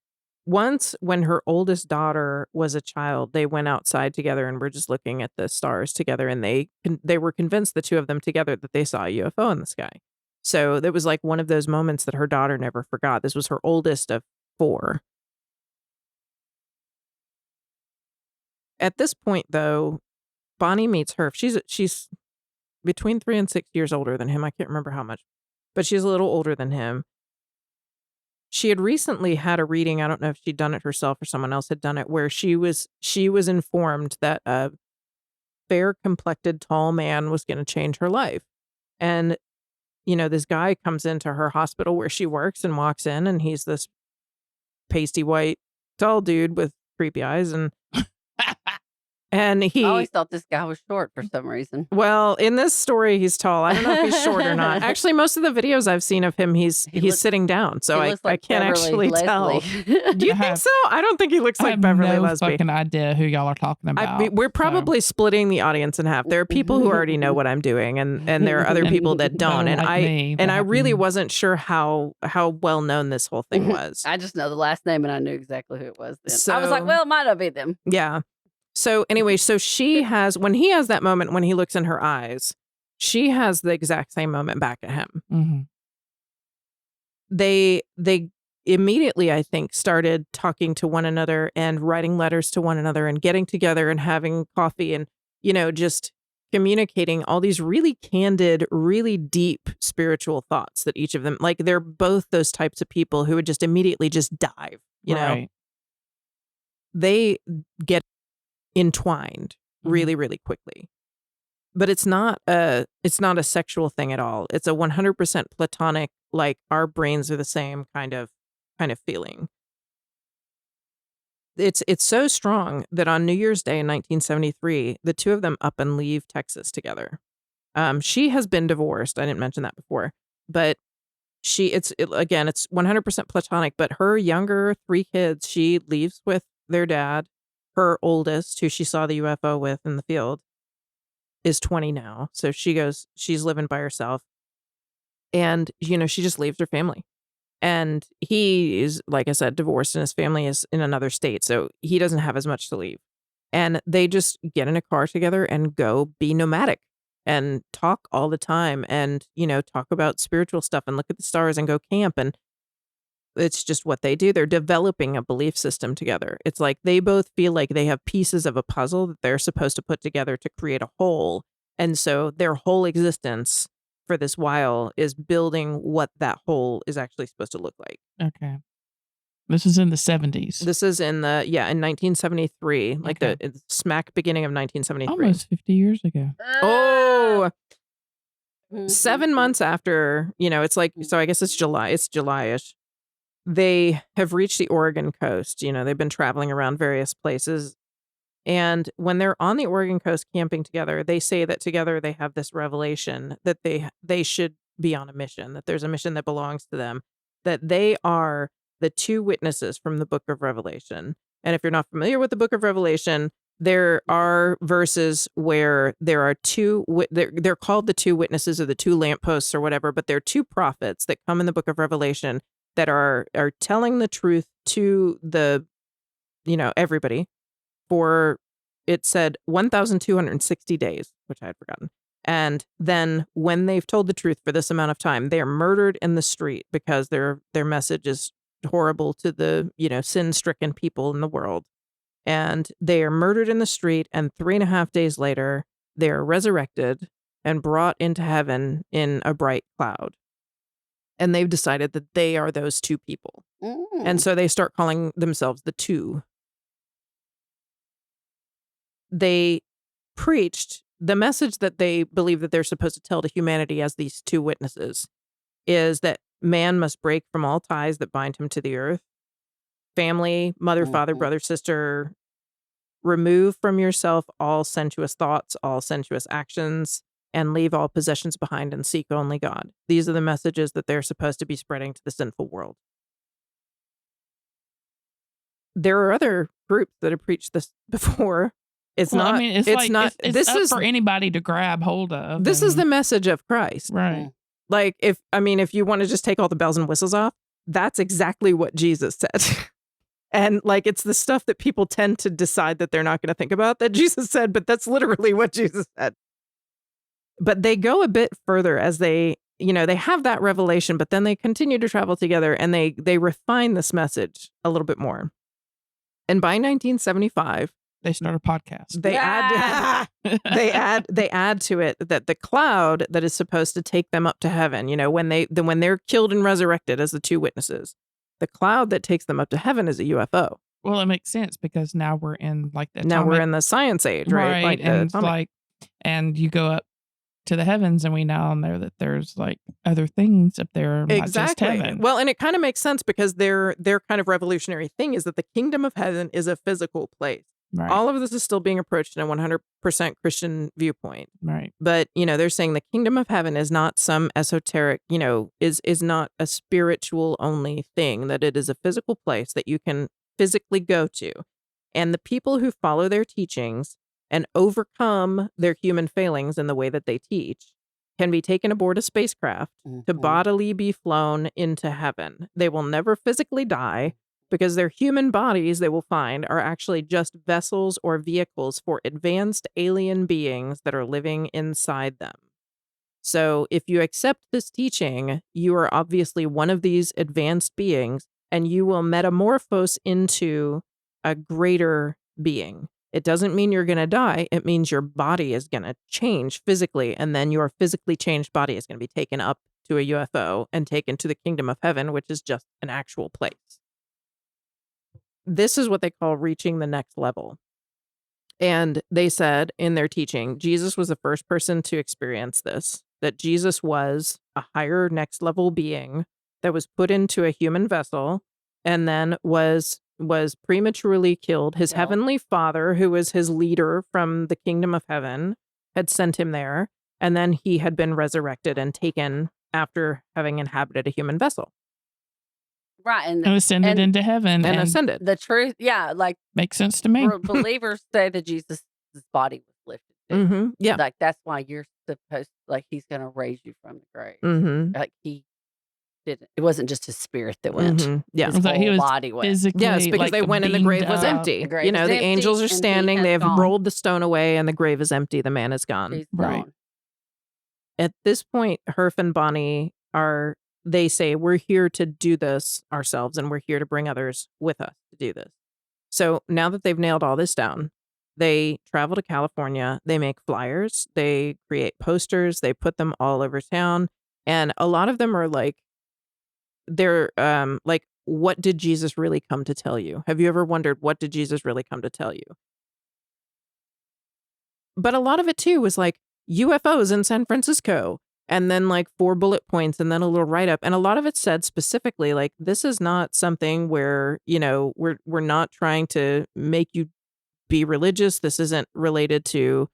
Once, when her oldest daughter was a child, they went outside together and were just looking at the stars together. And they were convinced, the two of them together, that they saw a UFO in the sky. So it was like one of those moments that her daughter never forgot. This was her oldest of 4. At this point, though, Bonnie meets her. She's between 3 and 6 years older than him. I can't remember how much, but she's a little older than him. She had recently had a reading. I don't know if she'd done it herself or someone else had done it, where she was informed that a fair complected tall man was going to change her life. And this guy comes into her hospital where she works and walks in, and he's this pasty white tall dude with creepy eyes, and he. I always thought this guy was short for some reason. Well, in this story, he's tall. I don't know if he's short or not. Actually, most of the videos I've seen of him, he's sitting down, so I can't actually tell. Do you think so? I don't think he looks like Beverly Leslie. I have no fucking idea who y'all are talking about. We're probably splitting the audience in half. There are people who already know what I'm doing, and there are other people that don't. And I really wasn't sure how well known this whole thing was. I just know the last name, and I knew exactly who it was. Then. So, I was like, well, it might not be them. Yeah. So anyway, she has, when he has that moment when he looks in her eyes, she has the exact same moment back at him. They immediately, I think, started talking to one another and writing letters to one another and getting together and having coffee and, just communicating all these really candid, really deep spiritual thoughts that each of them, like, they're both those types of people who would just immediately just dive, know. They get entwined really, really quickly. But it's not a sexual thing at all. It's a 100% platonic, like, our brains are the same kind of feeling. It's so strong that on New Year's Day in 1973, the two of them up and leave Texas together. She has been divorced. I didn't mention that before, but it's 100% platonic, but her younger 3 kids, she leaves with their dad. Her oldest, who she saw the UFO with in the field, is 20 now. So she's living by herself. And, she just leaves her family. And he is, like I said, divorced, and his family is in another state. So he doesn't have as much to leave. And they just get in a car together and go be nomadic and talk all the time and, talk about spiritual stuff and look at the stars and go camp. And it's just what they do. They're developing a belief system together. It's like they both feel like they have pieces of a puzzle that they're supposed to put together to create a whole. And so their whole existence for this while is building what that whole is actually supposed to look like. Okay. This is in the 70s. This is in 1973, like the smack beginning of 1973. Almost 50 years ago. Oh, 7 months after, it's like, so I guess it's July. It's July-ish. they have reached the Oregon coast. They've been traveling around various places. And when they're on the Oregon coast camping together, they say that together they have this revelation that they should be on a mission, that there's a mission that belongs to them, that they are the two witnesses from the book of Revelation. And if you're not familiar with the book of Revelation, there are verses where there are they're called the two witnesses or the two lampposts or whatever, but there are two prophets that come in the book of Revelation that are telling the truth to the, everybody for, it said 1,260 days, which I had forgotten. And then when they've told the truth for this amount of time, they are murdered in the street because their message is horrible to the, sin-stricken people in the world. And they are murdered in the street, and 3.5 days later, they are resurrected and brought into heaven in a bright cloud. And they've decided that they are those two people. And so they start calling themselves the two. They preached the message that they believe that they're supposed to tell to humanity as these two witnesses is that man must break from all ties that bind him to the earth. Family, mother, father, brother, sister, remove from yourself all sensuous thoughts, all sensuous actions, and leave all possessions behind and seek only God. These are the messages that they're supposed to be spreading to the sinful world. There are other groups that have preached this before. It's not. This up is for anybody to grab hold of. This is the message of Christ, right? Like if you want to just take all the bells and whistles off, that's exactly what Jesus said. And like it's the stuff that people tend to decide that they're not going to think about that Jesus said, but that's literally what Jesus said. But they go a bit further as they have that revelation, but then they continue to travel together and they refine this message a little bit more. And by 1975, they start a podcast. They add to it that the cloud that is supposed to take them up to heaven, when they're killed and resurrected as the two witnesses, the cloud that takes them up to heaven is a UFO. Well, it makes sense because now we're in like the now we're in the science age, right? Right, and you go up to the heavens, and we now know that there's like other things up there, not just heaven. Well, and it kind of makes sense because their kind of revolutionary thing is that the kingdom of heaven is a physical place. Right. All of this is still being approached in a 100% Christian viewpoint. Right. But, they're saying the kingdom of heaven is not some esoteric, is not a spiritual only thing, that it is a physical place that you can physically go to. And the people who follow their teachings and overcome their human failings in the way that they teach can be taken aboard a spacecraft to bodily be flown into heaven. They will never physically die, because their human bodies, they will find, are actually just vessels or vehicles for advanced alien beings that are living inside them. So if you accept this teaching, you are obviously one of these advanced beings, and you will metamorphose into a greater being. It doesn't mean you're going to die. It means your body is going to change physically, and then your physically changed body is going to be taken up to a UFO and taken to the kingdom of heaven, which is just an actual place. This is what they call reaching the next level. And they said in their teaching, Jesus was the first person to experience this, that Jesus was a higher next level being that was put into a human vessel and then was prematurely killed. His heavenly father, who was his leader from the kingdom of heaven, had sent him there. And then he had been resurrected and taken after having inhabited a human vessel. Right. And ascended into heaven. And ascended. The truth, like makes sense to me. Believers say that Jesus' body was lifted. Mm-hmm. Yeah. Like that's why you're supposed, like he's going to raise you from the grave. Mm-hmm. Like he didn't. It wasn't just his spirit that went. Mm-hmm. Yeah. His whole he was body went. physically, yes, because they went and the grave was empty. The the angels are standing. They have gone. rolled the stone away and the grave is empty. The man is gone. He's Right. gone. At this point, Herf and Bonnie they say, we're here to do this ourselves, and we're here to bring others with us to do this. So now that they've nailed all this down, they travel to California, they make flyers, they create posters, they put them all over town. And a lot of them are like, they're like, what did Jesus really come to tell you? Have you ever wondered, what did Jesus really come to tell you? But a lot of it too was like UFOs in San Francisco. and then like 4 bullet points and then a little write up. And a lot of it said specifically, like, this is not something where, we're not trying to make you be religious. This isn't related to,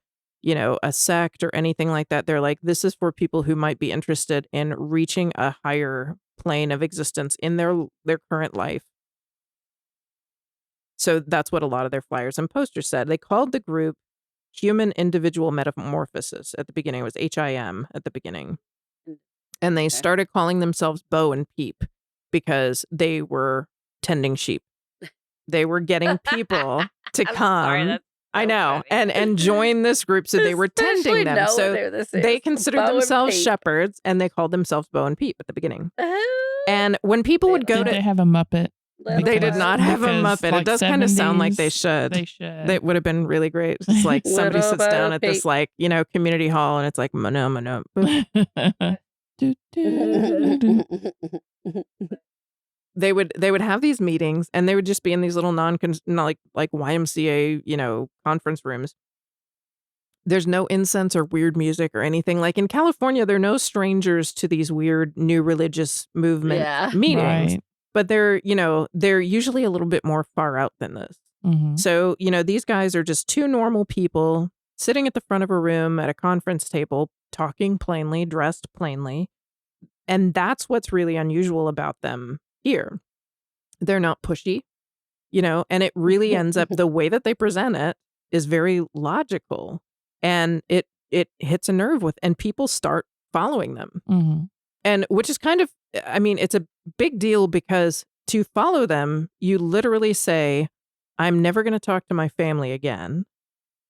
a sect or anything like that. They're like, this is for people who might be interested in reaching a higher plane of existence in their current life. So that's what a lot of their flyers and posters said. They called the group Human Individual Metamorphosis at the beginning. It was HIM at the beginning. And they started calling themselves Bo and Peep because they were tending sheep. They were getting people to come. Sorry, that's I know. funny. And join this group. So they were Especially tending them. knowing So who this they is. considered Bo and themselves Peep. shepherds, and they called themselves Bo and Peep at the beginning. Oh, And when people would go Did to, they have a Muppet? little they did Bo. not have a Because, Muppet. like, It does kind of sound like they 70s, should. They should. That would have been really great. It's like somebody Little sits Bo down at this Peep. like, community hall, and it's like, no. Do, do, do. They would have these meetings, and they would just be in these little not like YMCA, conference rooms. There's no incense or weird music or anything. Like in California, they're no strangers to these weird new religious movement Yeah. meetings. Right. But they're usually a little bit more far out than this. Mhm. So, these guys are just 2 normal people sitting at the front of a room at a conference table, talking plainly, dressed plainly. And that's what's really unusual about them here. They're not pushy, and it really ends up, the way that they present it is very logical, and it hits a nerve and people start following them. Mhm. And which is kind of, it's a big deal, because to follow them, you literally say, I'm never going to talk to my family again.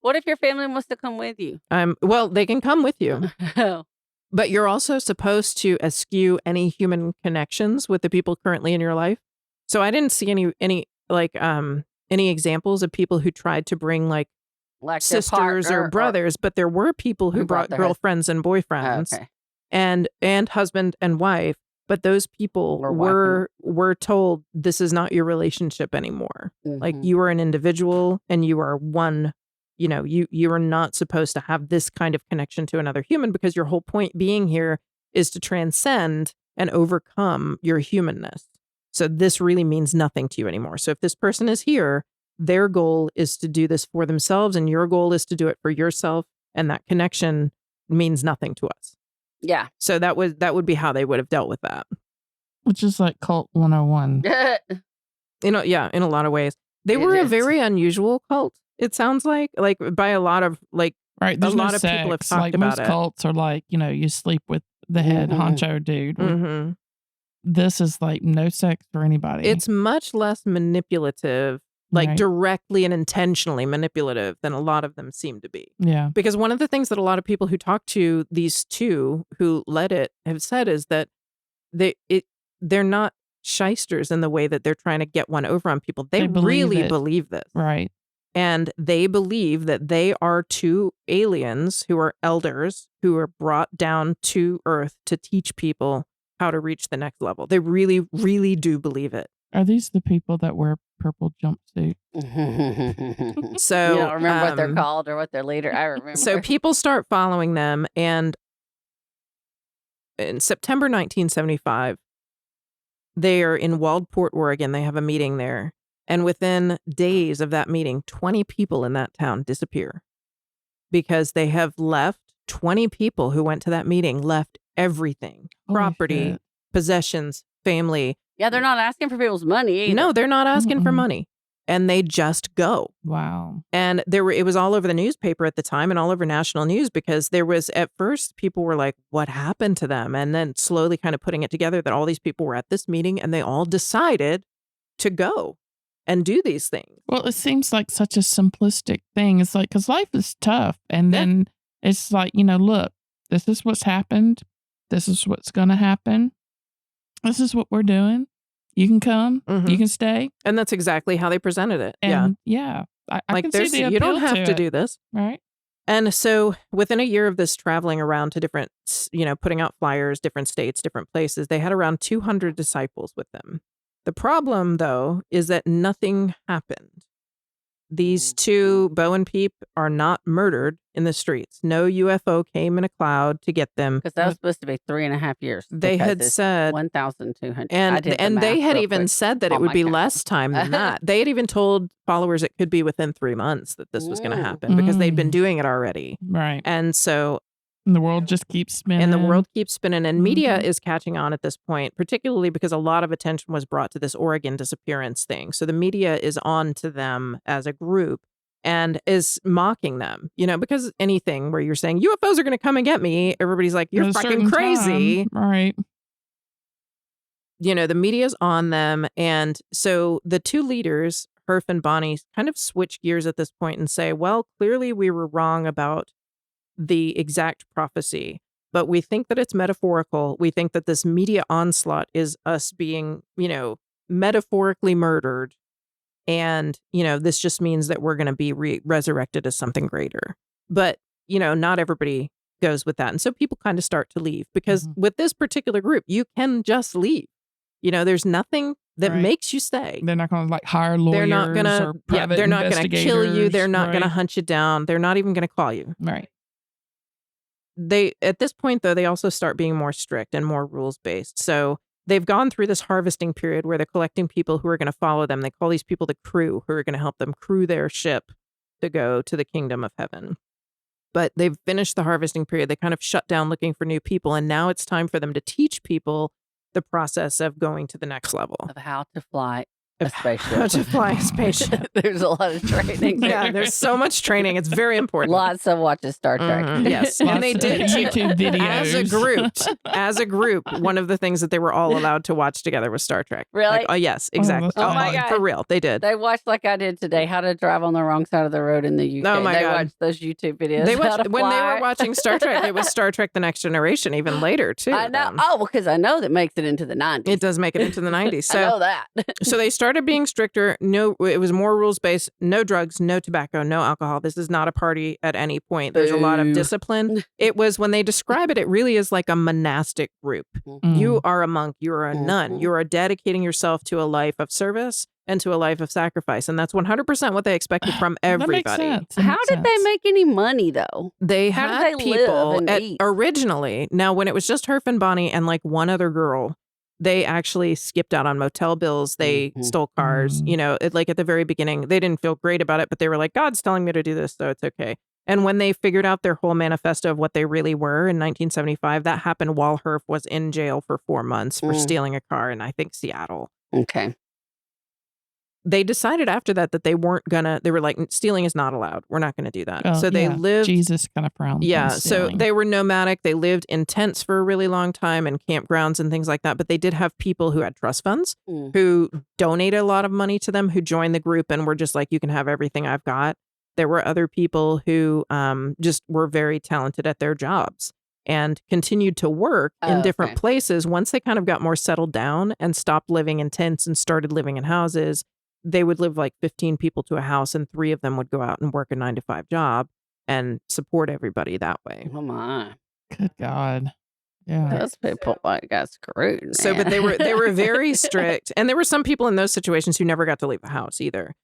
What if your family wants to come with you? Well, they can come with you, Oh, but you're also supposed to eschew any human connections with the people currently in your life. So I didn't see any examples of people who tried to bring like like their sisters partner or brothers, but there were people who who brought brought their girlfriends and boyfriends. Okay. and husband and wife, but those people Were were told, this is not your relationship anymore. Like, Mhm. you are an individual and you are one, you are not supposed to have this kind of connection to another human, because your whole point being here is to transcend and overcome your humanness. So this really means nothing to you anymore. So if this person is here, their goal is to do this for themselves, and your goal is to do it for yourself, and that connection means nothing to us. Yeah. So that would be how they would have dealt with that. Which is like Cult 101. In a lot of ways. They It were a is. very unusual cult. It sounds like by a lot of like, Right. There's a no lot of people have sex. talked Like about most it. cults are like, you sleep with the head Mhm. honcho dude. mhm. This is like no sex for anybody. It's much less manipulative, like Right. directly and intentionally manipulative, than a lot of them seem to be. Yeah. Because one of the things that a lot of people who talk to these 2 who led it have said is that they're not shysters in the way that they're trying to get one over on people. They They believe really it. believe this. Right. And they believe that they are 2 aliens who are elders who are brought down to Earth to teach people how to reach the next level. They really, really do believe it. Are these the people that wear purple jumpsuit? So You don't remember what they're called or what their leader. I remember. So people start following them, and in September 1975, they are in Waldport, Oregon. They have a meeting there. And within days of that meeting, 20 people in that town disappear, because they have left. 20 people who went to that meeting left everything: Holy property, shit. possessions, family. Yeah, they're not asking for people's money either. No, they're not asking for Mm-mm. money. And they just go. Wow. And it was all over the newspaper at the time, and all over national news, because there was, at first, people were like, what happened to them? And then slowly kind of putting it together that all these people were at this meeting, and they all decided to go and do these things. Well, it seems like such a simplistic thing. It's like, because life is tough. And Yeah. then it's like, look, this is what's happened. This is what's going to happen. This is what we're doing. You can come. Mhm. You can stay. And that's exactly how they presented it. And yeah, I Like, can see the appeal you don't have to it, do this. right? And so within a year of this traveling around to different, putting out flyers, different states, different places, they had around 200 disciples with them. The problem, though, is that nothing happened. These two, Bo and Peep, are not murdered in the streets. No UFO came in a cloud to get them. Because that was supposed to be 3.5 years. They had said 1,200. and they had even said that it would be less time than that. They had even told followers it could be within 3 months that this was going to happen because they'd been doing it already. Right. And so and the world just keeps spinning. And media is catching on at this point, particularly because a lot of attention was brought to this Oregon disappearance thing. So the media is on to them as a group and is mocking them, because anything where you're saying UFOs are going to come and get me, everybody's like, you're fucking crazy. Time. Right. The media's on them. And so the two leaders, Herf and Bonnie, kind of switch gears at this point and say, well, clearly we were wrong about the exact prophecy, but we think that it's metaphorical. We think that this media onslaught is us being, metaphorically murdered. And, this just means that we're going to be resurrected as something greater. But, not everybody goes with that. And so people kind of start to leave because with this particular group, you can just leave. There's nothing that makes you stay. They're not going to hire lawyers. They're not going to. They're not going to kill you. They're not going to hunt you down. They're not even going to call you. Right. At this point, though, they also start being more strict and more rules-based. So they've gone through this harvesting period where they're collecting people who are going to follow them. They call these people the crew, who are going to help them crew their ship to go to the kingdom of heaven. But they've finished the harvesting period. They kind of shut down looking for new people. And now it's time for them to teach people the process of going to the next level. Of how to fly a spaceship. How to fly a spaceship. There's a lot of training there. Yeah, there's so much training. It's very important. Lots of watching Star Trek. Yes. And they did YouTube videos. As a group, one of the things that they were all allowed to watch together was Star Trek. Really? Yes, exactly. Oh my God. For real, they did. They watched like I did today, how to drive on the wrong side of the road in the UK. Oh my they God. watched those YouTube videos. When they were watching Star Trek, it was Star Trek The Next Generation even later, too. I know. Because I know that makes it into the 90s. It does make it into the 90s. So, I know that. So they started being stricter. No, it was more rules-based. No drugs, no tobacco, no alcohol. This is not a party at any point. There's a lot of discipline. It was, when they describe it, it really is like a monastic group. You are a monk. You are a nun. You are dedicating yourself to a life of service and to a life of sacrifice. And that's 100% what they expected from everybody. How did they make any money, though? They How had did they people live and eat? Originally. Now, when it was just Herf and Bonnie and like one other girl, they actually skipped out on motel bills. They stole cars. Like at the very beginning, they didn't feel great about it, but they were like, God's telling me to do this, so it's okay. And when they figured out their whole manifesto of what they really were in 1975, that happened while Herf was in jail for 4 months for stealing a car in, I think, Seattle. Okay. They decided after that they weren't gonna, they were like, stealing is not allowed. We're not gonna do that. Oh, so they lived. Jesus kind of frowns. Yeah. So they were nomadic. They lived in tents for a really long time and campgrounds and things like that. But they did have people who had trust funds who donated a lot of money to them, who joined the group and were just like, you can have everything I've got. There were other people who just were very talented at their jobs and continued to work in different places. Once they kind of got more settled down and stopped living in tents and started living in houses, they would live like 15 people to a house, and 3 of them would go out and work a 9-to-5 job and support everybody that way. Oh my. Good God. Yeah. Those people got screwed. Man. So, but they were very strict. And there were some people in those situations who never got to leave the house either.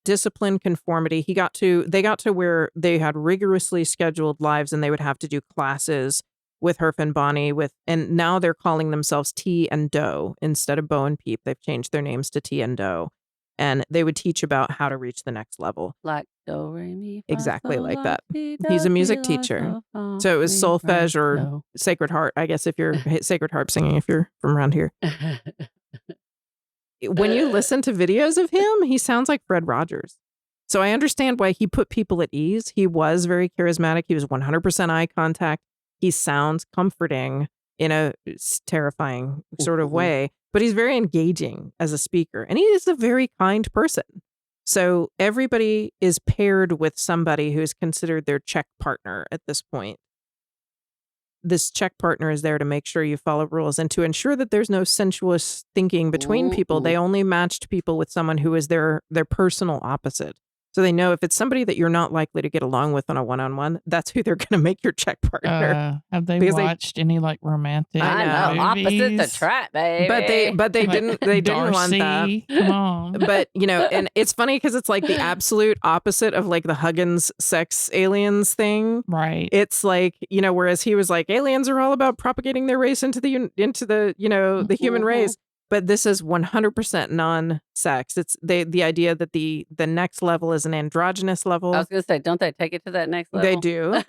Discipline, conformity. They got to where they had rigorously scheduled lives, and they would have to do classes with Herf and Bonnie and now they're calling themselves T and Doe instead of Bo and Peep. They've changed their names to T and Doe, and they would teach about how to reach the next level. Like do, re, mi, fa, exactly sol, like la, that. si, He's a do, music si, la, teacher. so, fa, So it was mi, solfege fa, or do. Sacred Heart, I guess, if you're Sacred Harp singing, if you're from around here. When you listen to videos of him, he sounds like Fred Rogers. So I understand why he put people at ease. He was very charismatic. He was 100% eye contact. He sounds comforting in a terrifying sort of way, but he's very engaging as a speaker, and he is a very kind person. So everybody is paired with somebody who is considered their check partner at this point. This check partner is there to make sure you follow rules and to ensure that there's no sensuous thinking between people. They only matched people with someone who is their personal opposite. So they know if it's somebody that you're not likely to get along with on a one-on-one, that's who they're going to make your check partner. Have they Because watched any like romantic? I know. Opposites attract, baby. But they Like didn't want that. Darcy, come on. But and it's funny because it's like the absolute opposite of like the Huggins sex aliens thing. Right. It's like, whereas he was like, aliens are all about propagating their race into the the human race. But this is 100% non-sex. It's the idea that the next level is an androgynous level. I was going to say, don't they take it to that next level? They do.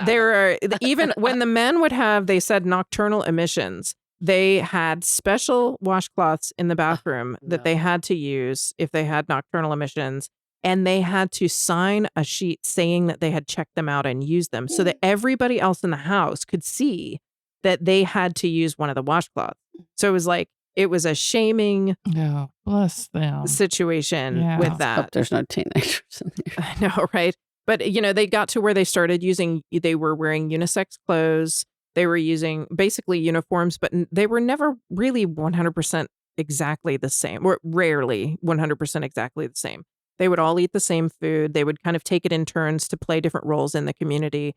There are, even when the men would have, they said, nocturnal emissions, they had special washcloths in the bathroom that they had to use if they had nocturnal emissions. And they had to sign a sheet saying that they had checked them out and used them so that everybody else in the house could see that they had to use one of the washcloths. So it was a shaming bless them situation with that. Hope there's no teenagers in there. I know, right? But, they got to where they started they were wearing unisex clothes. They were using basically uniforms, but they were never really 100% exactly the same, or rarely 100% exactly the same. They would all eat the same food. They would kind of take it in turns to play different roles in the community.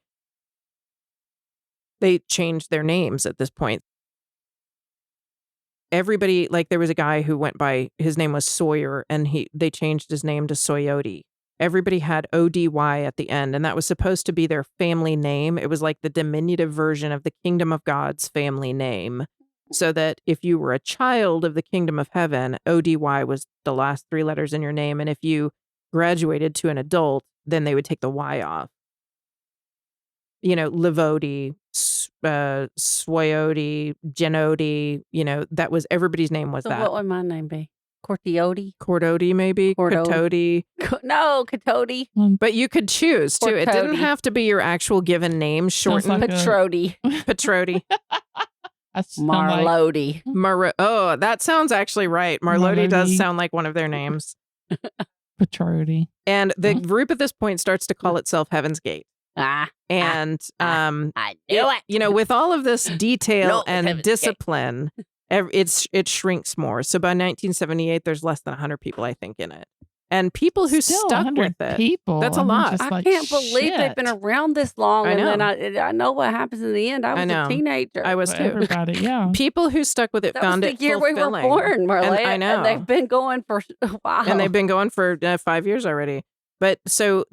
They changed their names at this point. Everybody, like there was a guy who went by, his name was Sawyer, and they changed his name to Soyoti. Everybody had ODY at the end, and that was supposed to be their family name. It was like the diminutive version of the Kingdom of God's family name. So that if you were a child of the Kingdom of Heaven, ODY was the last 3 letters in your name. And if you graduated to an adult, then they would take the Y off. Livodi, Swoyodi, Genodi, that was everybody's name was So that. what would my name be? Cortiodi? Cordodi, maybe? Catodi. No, Catodi. But you could choose, too. It didn't Cortodi. have to be your actual given name. Shortened. like Patrodi. Patrodi. Marlodi. Oh, that sounds actually right. Marlodi does Marlodi. sound like one of their names. Patrody. And the group at this point starts to call itself Heaven's Gate. And I knew it. with all of this detail No, and Heaven's discipline, it shrinks more. So by 1978, there's less than 100 people, I think, in it. And people who Still stuck 100 with it. people. That's a lot. just I like, can't believe they've been shit. around this long. I And know. then I know what happens in the end. I was know. a teenager. I was But too. everybody, yeah. People who stuck with it That was found the it year we were fulfilling. born, Marleah. I know. And they've been going for a while. And they've been going for 5 years already. But so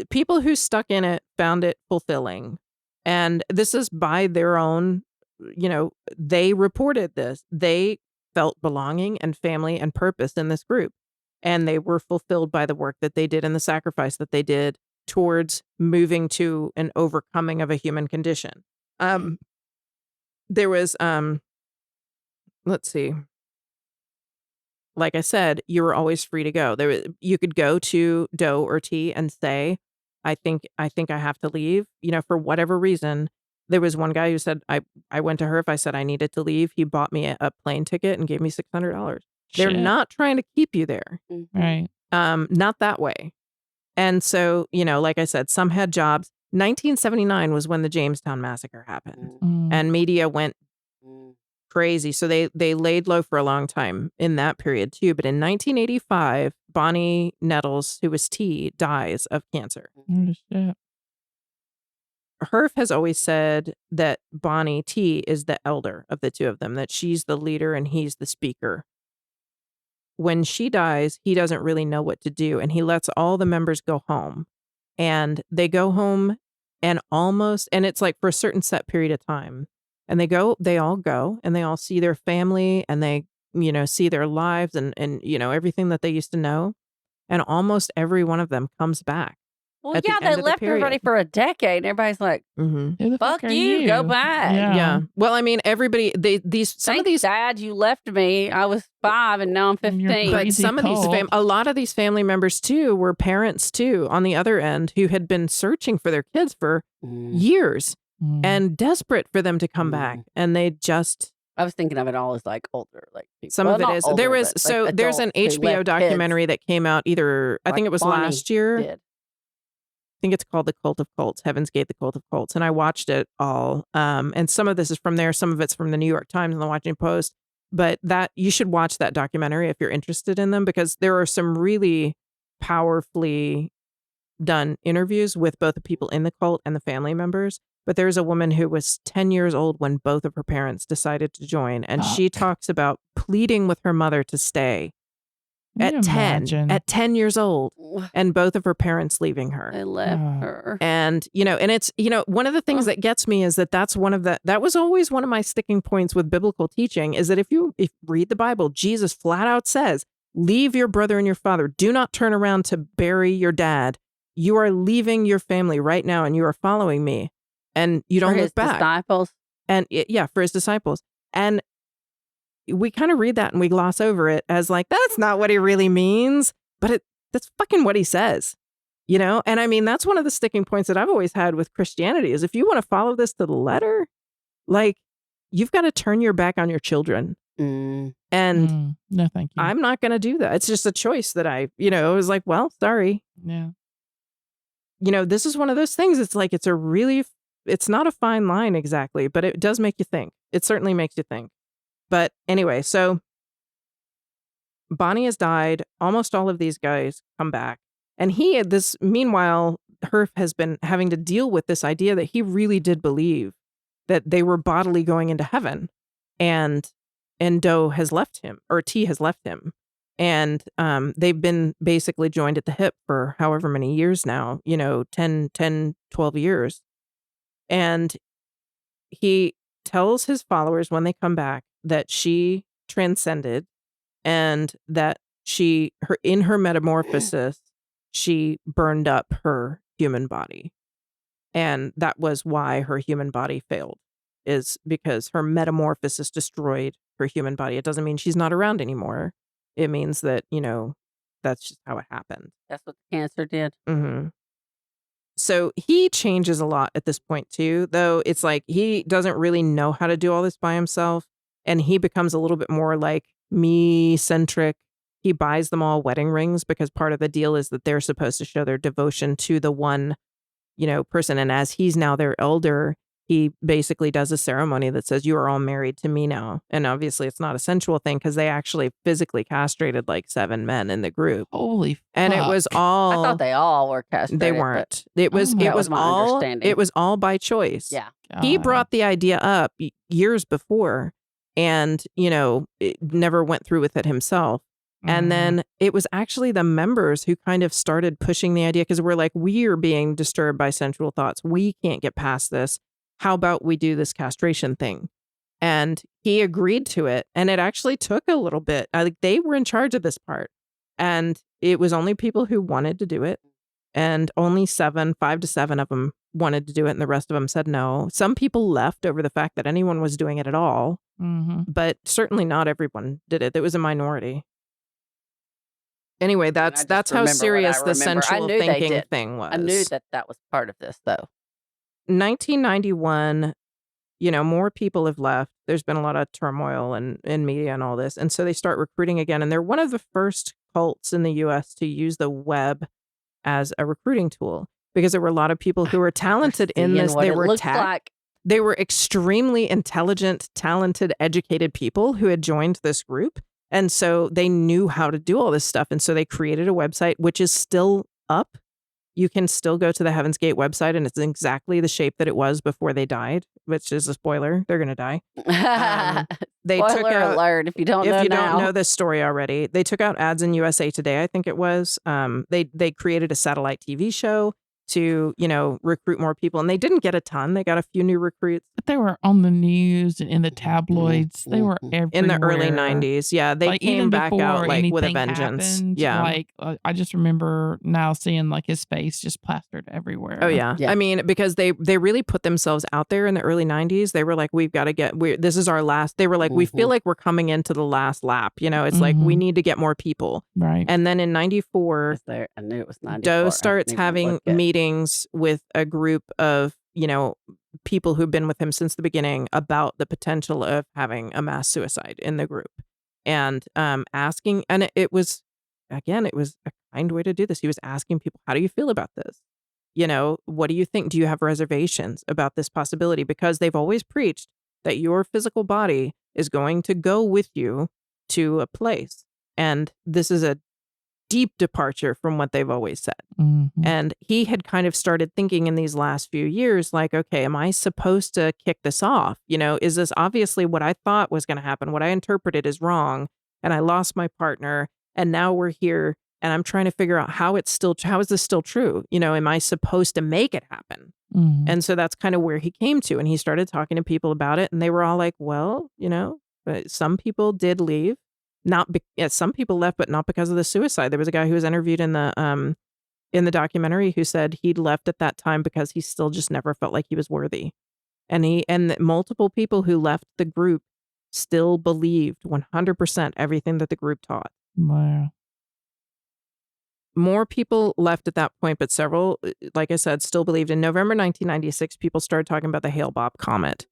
people who stuck in it found it fulfilling. And this is by their own, they reported this. They felt belonging and family and purpose in this group. And they were fulfilled by the work that they did and the sacrifice that they did towards moving to an overcoming of a human condition. There was, let's see. Like I said, you were always free to go. You could go to Doe or T and say, I think I have to leave, for whatever reason. There was one guy who said, I went to her if I said I needed to leave. He bought me a plane ticket and gave me $600. They're Shit. not trying to keep you there. Right. Not that way. And so, like I said, some had jobs. 1979 was when the Jamestown massacre happened, and media went crazy. So they laid low for a long time in that period too. But in 1985, Bonnie Nettles, who was T, dies of cancer. Oh, shit. Herf has always said that Bonnie T is the elder of the two of them, that she's the leader and he's the speaker. When she dies, he doesn't really know what to do, and he lets all the members go home. And they go home and it's like for a certain set period of time. And they all go and they all see their family and they, see their lives and everything that they used to know. And almost every one of them comes back. Well, at the yeah, end they of the left everybody period. for a decade. And everybody's like, Mm-hmm. Who the fuck are you, go back. Yeah. Well, I mean, everybody, some of these, Dad, you left me. I was 5 and now I'm 15. but Crazy some of these, cult. a lot of these family members too were parents too on the other end who had been searching for their kids for years and desperate for them to come back. And they just, I was thinking of it all as like older, like people. some of it is. There was, like there's an adults who HBO left documentary that came out either, I Like think it was Bonnie last year. kids did. I think it's called The Cult of Cults, Heaven's Gate, The Cult of Cults. And I watched it all. And some of this is from there. Some of it's from the New York Times and the Washington Post. But you should watch that documentary if you're interested in them, because there are some really powerfully done interviews with both the people in the cult and the family members. But there's a woman who was 10 years old when both of her parents decided to join. And she talks about pleading with her mother to stay at 10 years old, and both of her parents leaving her. They left her. And, and it's, one of the things that gets me is that was always one of my sticking points with biblical teaching, is that if you read the Bible, Jesus flat out says, leave your brother and your father. Do not turn around to bury your dad. You are leaving your family right now and you are following me. And you don't look back. Disciples. And for his disciples. And we kind of read that and we gloss over it as like, that's not what he really means. But that's fucking what he says, And I mean, that's one of the sticking points that I've always had with Christianity is if you want to follow this to the letter, like, you've got to turn your back on your children. And no, thank you. I'm not going to do that. It's just a choice that I was like, well, sorry. Yeah. This is one of those things. It's like, it's not a fine line exactly, but it does make you think. It certainly makes you think. But anyway, so Bonnie has died. Almost all of these guys come back. And meanwhile, Herf has been having to deal with this idea that he really did believe that they were bodily going into heaven. And Doe has left him, or T has left him. And they've been basically joined at the hip for however many years now, 10, 12 years. And he tells his followers when they come back that she transcended and that in her metamorphosis, she burned up her human body. And that was why her human body failed, is because her metamorphosis destroyed her human body. It doesn't mean she's not around anymore. It means that, that's just how it happened. That's what the cancer did. Mm-hmm. So he changes a lot at this point too, though it's like he doesn't really know how to do all this by himself. And he becomes a little bit more like me-centric. He buys them all wedding rings because part of the deal is that they're supposed to show their devotion to the one, person. And as he's now their elder, he basically does a ceremony that says, you are all married to me now. And obviously it's not a sensual thing because they actually physically castrated like 7 men in the group. Holy fuck. And it was all... I thought they all were castrated. They weren't. It was all by choice. Yeah. God. He brought the idea up years before and, it never went through with it himself. And then it was actually the members who kind of started pushing the idea because we're like, we are being disturbed by sensual thoughts. We can't get past this. How about we do this castration thing? And he agreed to it. And it actually took a little bit. They were in charge of this part. And it was only people who wanted to do it. And only 5 to 7 of them wanted to do it. And the rest of them said no. Some people left over the fact that anyone was doing it at all. Mm-hmm. But certainly not everyone did it. It was a minority. Anyway, that's how serious the sensual thinking thing was. I knew that was part of this, though. 1991, more people have left. There's been a lot of turmoil in media and all this. And so they start recruiting again. And they're one of the first cults in the U.S. to use the web as a recruiting tool because there were a lot of people who were talented in this. They were extremely intelligent, talented, educated people who had joined this group. And so they knew how to do all this stuff. And so they created a website, which is still up. You can still go to the Heaven's Gate website and it's exactly the shape that it was before they died, which is a spoiler. They're going to die. Spoiler alert if you don't know this story already. They took out ads in USA Today, I think it was. They created a satellite TV show to, recruit more people. And they didn't get a ton. They got a few new recruits. But they were on the news and in the tabloids. They were everywhere. In the early 90s. Yeah. They came back out with a vengeance. Happened, yeah. I just remember now seeing his face just plastered everywhere. Oh, yeah. I mean, because they really put themselves out there in the early 90s. They were like, this is our last. They were like, we feel like we're coming into the last lap. It's like, we need to get more people. Right. And then in 94, I knew it was 94. Doe starts having meetings with a group of, people who've been with him since the beginning about the potential of having a mass suicide in the group and asking. And it was a kind way to do this. He was asking people, how do you feel about this? What do you think? Do you have reservations about this possibility? Because they've always preached that your physical body is going to go with you to a place. And this is a deep departure from what they've always said. Mm-hmm. And he had kind of started thinking in these last few years, like, okay, am I supposed to kick this off? Is this obviously what I thought was going to happen? What I interpreted is wrong. And I lost my partner. And now we're here and I'm trying to figure out how is this still true? Am I supposed to make it happen? Mm-hmm. And so that's kind of where he came to. And he started talking to people about it. And they were all like, well, some people did leave. Some people left, but not because of the suicide. There was a guy who was interviewed in the documentary who said he'd left at that time because he still just never felt like he was worthy. And multiple people who left the group still believed 100% everything that the group taught. Wow. More people left at that point, but several, like I said, still believed. In November 1996, people started talking about the Hale-Bopp comet.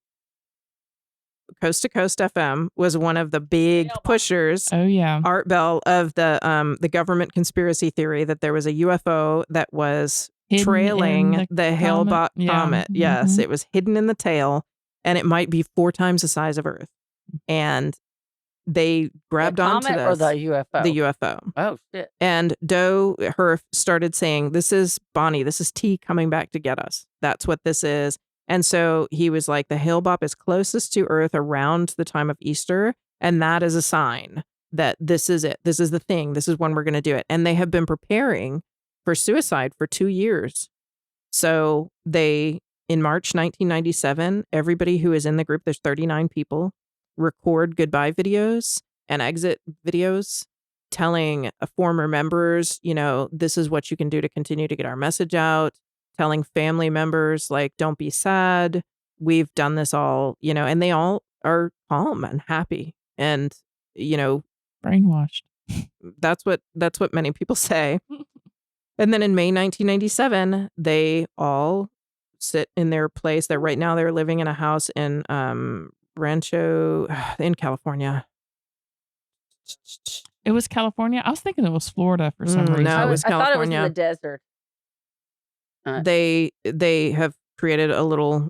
Coast to Coast FM was one of the big pushers. Oh yeah, Art Bell, of the government conspiracy theory that there was a UFO that was hidden trailing the Hale-Bopp comet. Yeah. Yes, it was hidden in the tail, and it might be 4 times the size of Earth. And they grabbed onto this. Or the UFO? The UFO. Oh shit! And Doe Herf started saying, "This is Bonnie. This is T coming back to get us. That's what this is." And so he was like, the Hale-Bopp is closest to Earth around the time of Easter. And that is a sign that this is it. This is the thing. This is when we're going to do it. And they have been preparing for suicide for 2 years. So in March 1997, everybody who is in the group, there's 39 people, record goodbye videos and exit videos telling former members, this is what you can do to continue to get our message out. Telling family members, like, don't be sad. We've done this all, and they all are calm and happy. And, brainwashed. That's what many people say. And then in May 1997, they all sit in their place. They're living in a house in Rancho in California. It was California? I was thinking it was Florida for some reason. No, it was I thought it was California. in the desert. They have created a little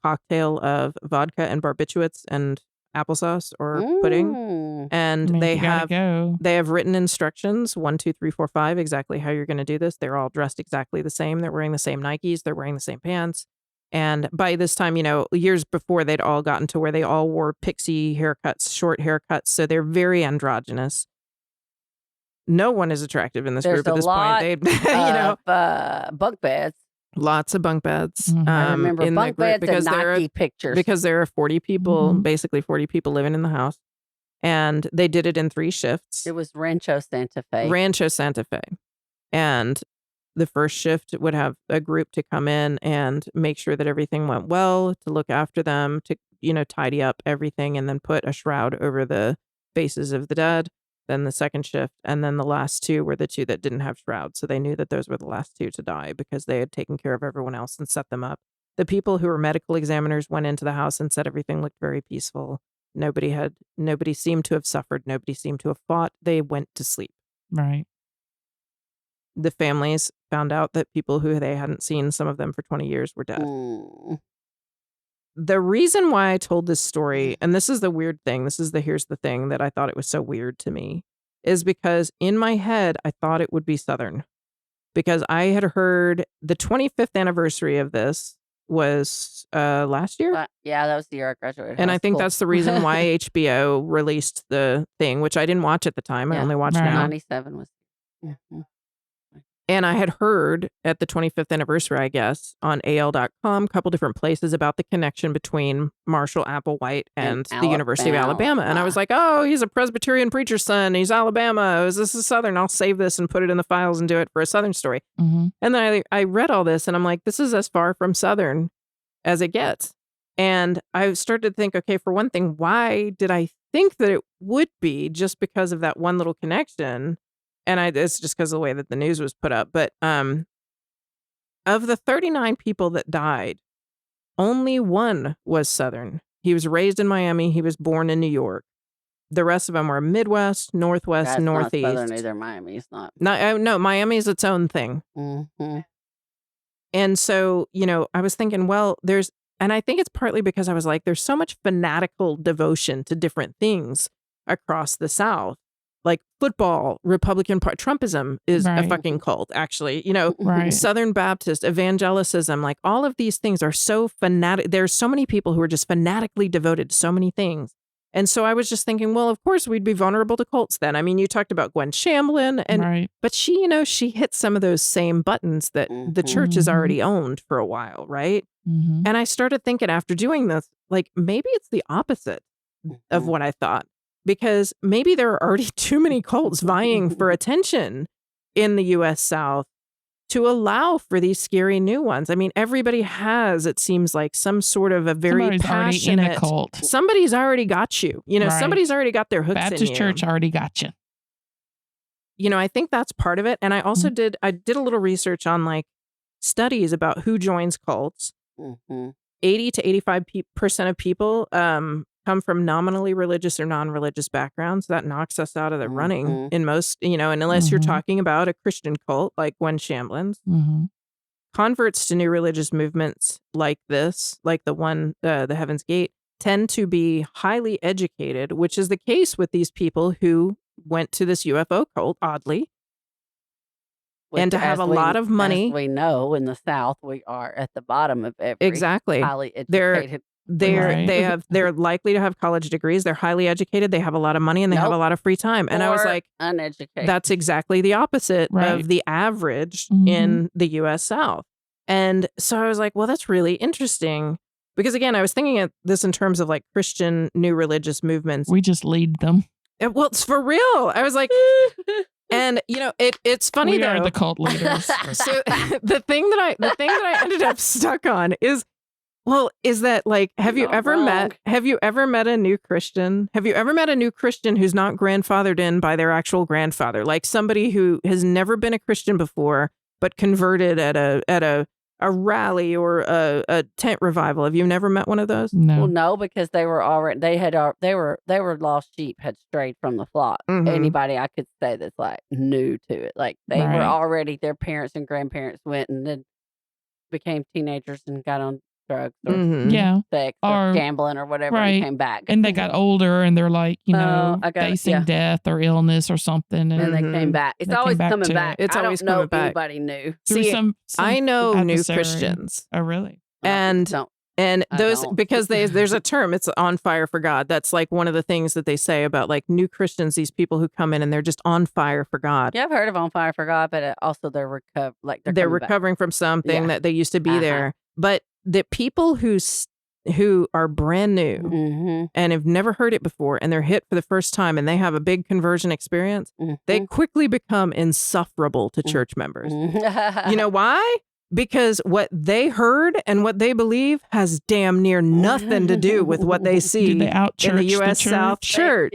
cocktail of vodka and barbiturates and applesauce or pudding, and they have written instructions 1, 2, 3, 4, 5 exactly how you're going to do this. They're all dressed exactly the same. They're wearing the same Nikes. They're wearing the same pants. And by this time, years before, they'd all gotten to where they all wore pixie haircuts, short haircuts. So they're very androgynous. No one is attractive in this group at this point. They, bunk beds. Lots of bunk beds. Mm-hmm. I remember in bunk the group beds and Nike pictures. Because there are 40 people, Mm-hmm. basically 40 people living in the house. And they did it in 3 shifts. It was Rancho Santa Fe. And the first shift would have a group to come in and make sure that everything went well, to look after them, to, tidy up everything, and then put a shroud over the faces of the dead. Then the second shift, and then the last 2 were the 2 that didn't have shrouds. So they knew that those were the last 2 to die because they had taken care of everyone else and set them up. The people who were medical examiners went into the house and said everything looked very peaceful. Nobody seemed to have suffered. Nobody seemed to have fought. They went to sleep. Right. The families found out that people who they hadn't seen, some of them for 20 years, were dead. The reason why I told this story, and this is the weird thing, here's the thing that I thought it was so weird to me, is because in my head, I thought it would be Southern. Because I had heard the 25th anniversary of this was last year. Yeah, that was the year I graduated. And I think that's the reason why HBO released the thing, which I didn't watch at the time. I only watched now. 97 was. Mm-hmm. And I had heard at the 25th anniversary, I guess, on AL.com, a couple different places about the connection between Marshall Applewhite and the University of Alabama. And I was like, oh, he's a Presbyterian preacher's son. He's Alabama. This is Southern. I'll save this and put it in the files and do it for a Southern story. Mm-hmm. And then I read all this and I'm like, this is as far from Southern as it gets. And I started to think, okay, for one thing, why did I think that it would be just because of that one little connection? And it's just because of the way that the news was put up. But of the 39 people that died, only one was Southern. He was raised in Miami. He was born in New York. The rest of them were Midwest, Northwest, That's Northeast. Not Southern either. Miami's not. No, Miami is its own thing. Mm-hmm. And so, I was thinking, well, and I think it's partly because I was like, there's so much fanatical devotion to different things across the South. like football, Republican Trumpism is a Right. fucking cult, actually. You know, Right. Southern Baptist, evangelicism, like all of these things are so fanatic. There's so many people who are just fanatically devoted to so many things. And so I was just thinking, well, of course we'd be vulnerable to cults then. I mean, you talked about Gwen Shamblin, and Right. but she, you know, she hit some of those same buttons that the church has already owned for a while, right? Mhm. And I started thinking after doing this, like maybe it's the opposite of what I thought, because maybe there are already too many cults vying for attention in the U.S. South to allow for these scary new ones. I mean, everybody has, it seems like, some sort of a very Somebody's already in passionate a cult. Somebody's already got you. You know, Right. somebody's already got their hooks in Baptist you. church already got you. You know, I think that's part of it. And I also did a little research on like studies about who joins cults. 80 to 85% of people come from nominally religious or non-religious backgrounds. That knocks us out of the running in most, you know, and unless you're talking about a Christian cult like Gwen Shamblin's. Converts to new religious movements like this, like the one, the Heaven's Gate, tend to be highly educated, which is the case with these people who went to this UFO cult, oddly. And to have a lot of money. As we know, in the South, we are at the bottom of every Exactly. highly educated. They're likely to have college degrees. They're highly educated. They have a lot of money and they have a lot of free time. And I was like, uneducated. that's exactly the opposite of the average in the U.S. South. And so I was like, well, that's really interesting. Because again, I was thinking of this in terms of like Christian new religious movements. We just lead them. Well, it's for real. I was like, and you know, it's funny we though. are the cult leaders. So the thing that I ended up stuck on is that like, have you ever met a new Christian? Have you ever met a new Christian who's not grandfathered in by their actual grandfather? Like somebody who has never been a Christian before, but converted at a rally or a tent revival. Have you never met one of those? No. Well, no, because they were already they were lost sheep, had strayed from the flock. Anybody I could say that's like new to it, like they were already, their parents and grandparents went and then became teenagers and got on drugs or sex or gambling or whatever and came back. And they got older and they're like, you know, facing death or illness or something. And they came back. It's always coming back. It's always coming back. Anybody new. See, some I know new adversary. Christians. Oh, really? And those, because there's a term, it's on fire for God. That's like one of the things that they say about like new Christians, these people who come in and they're just on fire for God. Yeah, I've heard of on fire for God, but also they're recovering from something that they used to be there. But the people who are brand new and have never heard it before and they're hit for the first time and they have a big conversion experience, they quickly become insufferable to church members. You know why? Because what they heard and what they believe has damn near nothing to do with what they see in the U.S. South Church.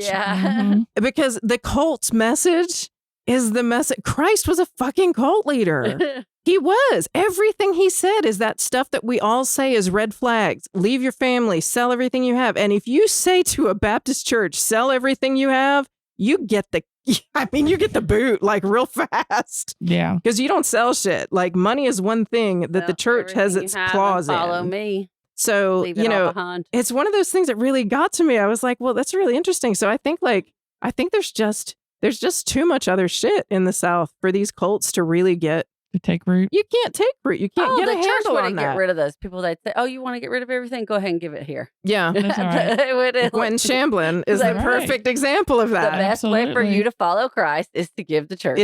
Because the cult's message is the message. Christ was a fucking cult leader. He was. Everything he said is that stuff that we all say is red flags. Leave your family, sell everything you have. And if you say to a Baptist church, sell everything you have, you get the boot like real fast. Yeah. Because you don't sell shit. Like money is one thing that the church has its claws in. Follow me. So, Leave it all behind. It's one of those things that really got to me. I was like, well, that's really interesting. So I think there's just too much other shit in the South for these cults to really get to take root. You can't take root. You can't get a handle on that. Get rid of those people. They'd say, "Oh, you want to get rid of everything? Go ahead and give it here." Yeah, that's all right. Gwen Shamblin is the perfect example of that. The best way for you to follow Christ is to give the church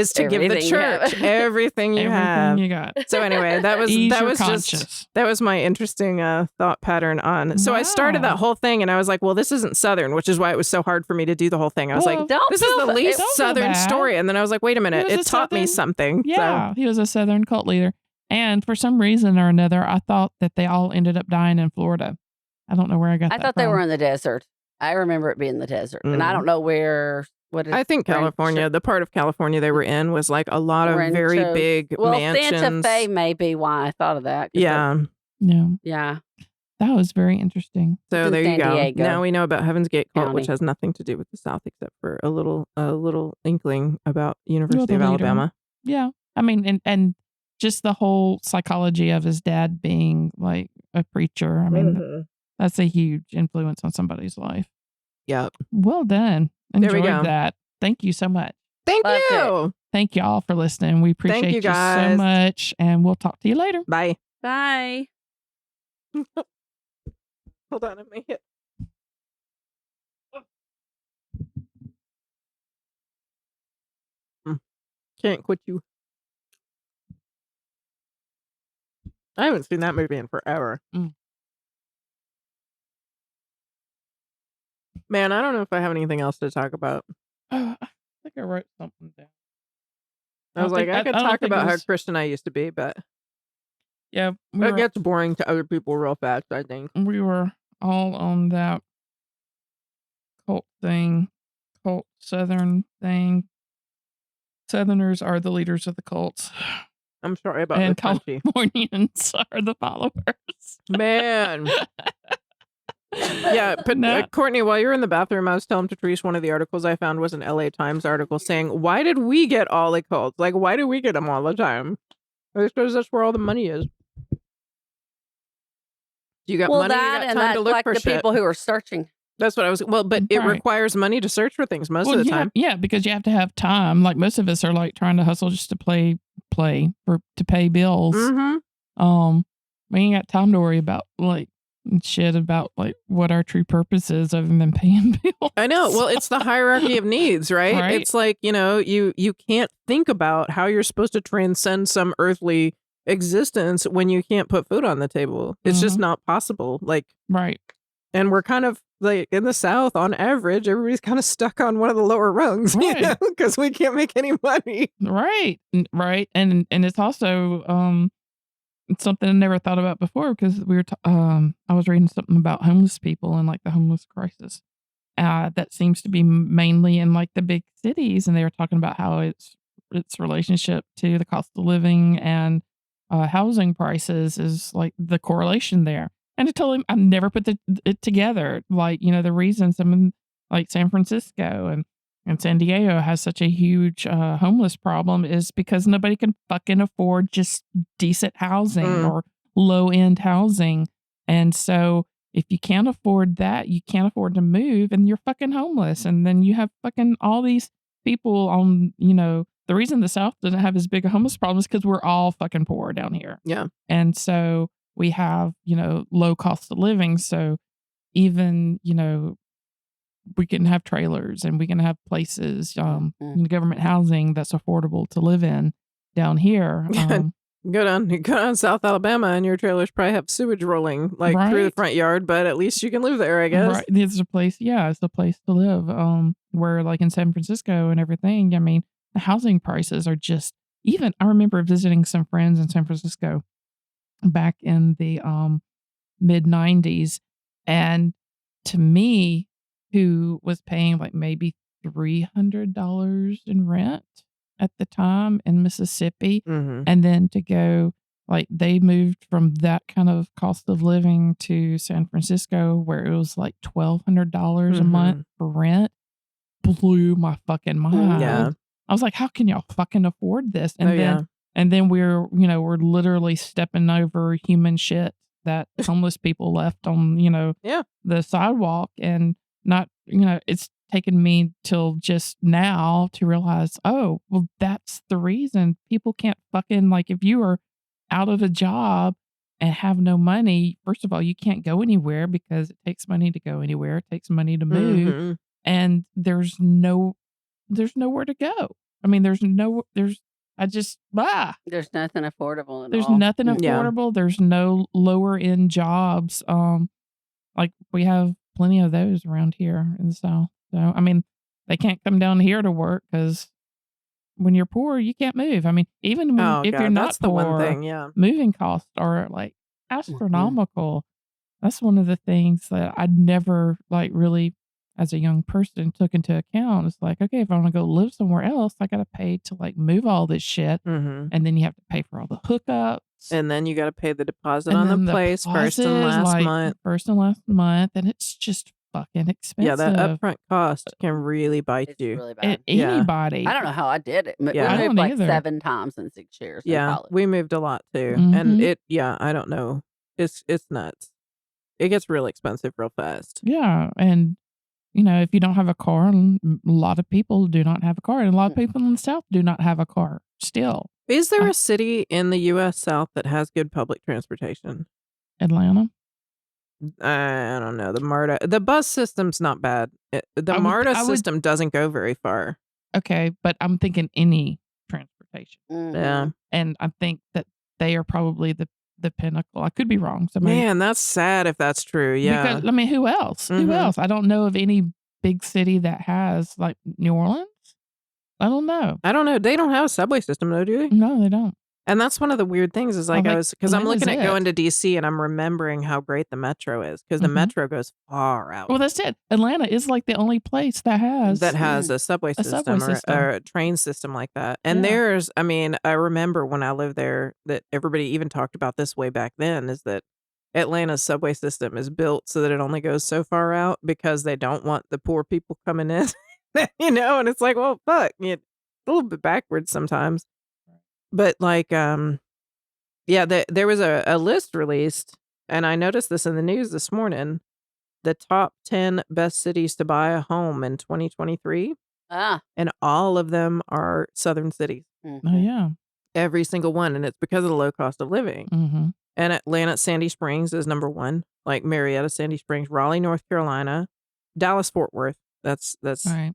everything you have. You got. So anyway, that was my interesting thought pattern on. So I started that whole thing, and I was like, well, this isn't Southern, which is why it was so hard for me to do the whole thing. I was like, this is the least Southern story, and then I was like, wait a minute, it taught me something. Yeah, he was a Southern cult leader. And for some reason or another, I thought that they all ended up dying in Florida. I don't know where I got that I thought from. they were in the desert. I remember it being the desert. And I don't know where. I think California, the part of California they were in was like a lot of very big mansions. Santa Fe may be why I thought of that. Yeah. Yeah. That was very interesting. So there you go. Now we know about Heaven's Gate cult, which has nothing to do with the South except for a little inkling about University of Alabama. Yeah. I mean, and just the whole psychology of his dad being like a preacher. I mean, that's a huge influence on somebody's life. Yep. Well done. Enjoyed that. thank you so much. Thank Loved it. you. Thank you all for listening. We appreciate you you so guys. much, and we'll talk to you later. Bye. Bye. Hold on, let me hit. Can't quit you. I haven't seen that movie in forever. Man, I don't know if I have anything else to talk about. I think I wrote something down. I was like, I could don't talk think it about how was- Christian I used to be, but Yeah, it gets boring to other people real fast, I think. we were all on that cult Southern thing. Southerners are the leaders of the cults, I'm sorry about and the punchy. Californians are the followers. Man. Yeah, but No. Courtney, while you're in the bathroom, I was telling Patrice one of the articles I found was an LA Times article saying, why did we get all the cults? Like, why do we get them all the time? It's because that's where all the money is. You got money, you got and time that's to look like for the shit. people who are searching. That's what I was. Well, but it Right. requires money to search for things most of the time. Yeah, because you have to have time. Like most of us are like trying to hustle just to to pay bills. Mm-hmm. We ain't got time to worry about like shit about like what our true purpose is other than paying bills. I know. Well, it's the hierarchy of needs, right? Right. It's like, you can't think about how you're supposed to transcend some earthly existence when you can't put food on the table. It's just not possible. Like, Right. and we're kind of like in the South, on average, everybody's kind of stuck on one of the lower rungs, Right. because we can't make any money. Right. Right. And it's also it's something I never thought about before because we were I was reading something about homeless people and like the homeless crisis. That seems to be mainly in like the big cities, and they were talking about how its relationship to the cost of living and housing prices is like the correlation there. And I told him I never put it together. Like, the reason some like San Francisco and San Diego has such a huge homeless problem is because nobody can fucking afford just decent housing or low end housing. And so if you can't afford that, you can't afford to move and you're fucking homeless. And then you have fucking all these people on, the reason the South doesn't have as big a homeless problem is because we're all fucking poor down here. Yeah. And so we have, low cost of living. So even, we can have trailers and we can have places, government housing that's affordable to live in down here. Go down South Alabama and your trailers probably have sewage rolling through the Right. front yard, but at least you can live there, I guess. Right. It's a place, it's a place to live. Where like in San Francisco and everything, I mean, the housing prices are just I remember visiting some friends in San Francisco back in the mid 90s. And to me, who was paying like maybe $300 in rent at the time in Mississippi, Mm-hmm. and then to go like they moved from that kind of cost of living to San Francisco where it was like $1,200 a month for rent, blew my fucking mind. Yeah. I was like, how can y'all fucking afford this? And Oh, yeah. and then we're literally stepping over human shit that homeless people left on, the sidewalk, and not, it's taken me till just now to realize, oh, well, that's the reason people can't fucking, like, if you are out of a job and have no money, first of all, you can't go anywhere because it takes money to go anywhere. It takes money to move, Mm-hmm. and there's nowhere to go. I mean, there's nothing affordable at there's all. nothing Yeah. affordable. There's no lower end jobs. Like we have plenty of those around here in the South. So, I mean, they can't come down here to work because when you're poor, you can't move. I mean, even if you're not that's the poor, one thing, yeah. moving costs are like astronomical. That's one of the things that I'd never like really, as a young person, took into account. It's like, okay, if I want to go live somewhere else, I got to pay to like move all this shit. Mm-hmm. And then you have to pay for all the hookups. And then you got to pay the deposit And on then the place first and deposit is, last like, month. First and last month. And it's just fucking expensive. Yeah, that upfront cost can really bite It's you. really bad. Yeah. Anybody. I don't know how I did it. Yeah. I We don't moved like either. 7 times in 6 years in Yeah, college. we moved a lot too, Mhm. and I don't know. It's nuts. It gets real expensive real fast. Yeah. And, if you don't have a car, and a lot of people do not have a car, and a lot of people in the South do not have a car still. Is there a city in the U.S. South that has good public transportation? Atlanta. I don't know. The bus system's not bad. The MARTA system doesn't go very far. Okay, but I'm thinking any transportation. Yeah. And I think that they are probably the pinnacle. I could be wrong. Man, that's sad if that's true. Yeah. Because, who else? Who else? I don't know of any big city that has, like, New Orleans. I don't know. They don't have a subway system, though, do they? No, they don't. And that's one of the weird things is, like, because I'm looking at going to DC and I'm remembering how great the metro is, because the metro goes far out. Well, that's it. Atlanta is like the only place that has a subway system or a train system like that. And I remember when I lived there that everybody even talked about this way back then, is that Atlanta's subway system is built so that it only goes so far out because they don't want the poor people coming in, and it's like, well, fuck, it's a little bit backwards sometimes. But like, there was a list released, and I noticed this in the news this morning, the top 10 best cities to buy a home in 2023. And all of them are southern cities. Oh, yeah. Every single one. And it's because of the low cost of living. Mm-hmm. And Atlanta, Sandy Springs is number one, like Marietta, Sandy Springs, Raleigh, North Carolina, Dallas, Fort Worth. That's right.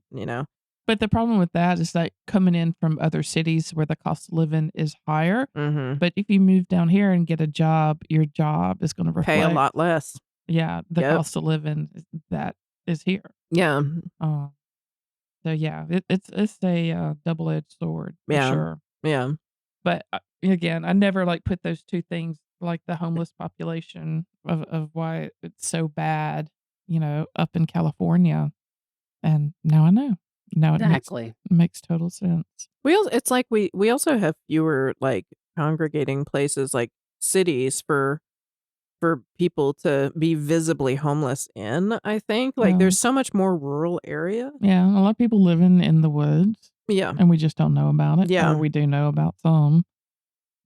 But the problem with that is that coming in from other cities where the cost of living is higher. Mm-hmm. But if you move down here and get a job, your job is going to pay a lot less. Yeah, the cost of living that is here. Yeah. So yeah, it's a double-edged sword for sure. Yeah. But again, I never like put those two things, like the homeless population of why it's so bad, up in California. And now I know. Now it makes total sense. It's like we also have fewer like congregating places, like cities for people to be visibly homeless in, I think. Like there's so much more rural area. Yeah, a lot of people living in the woods. Yeah. And we just don't know about it. Yeah. Or we do know about some.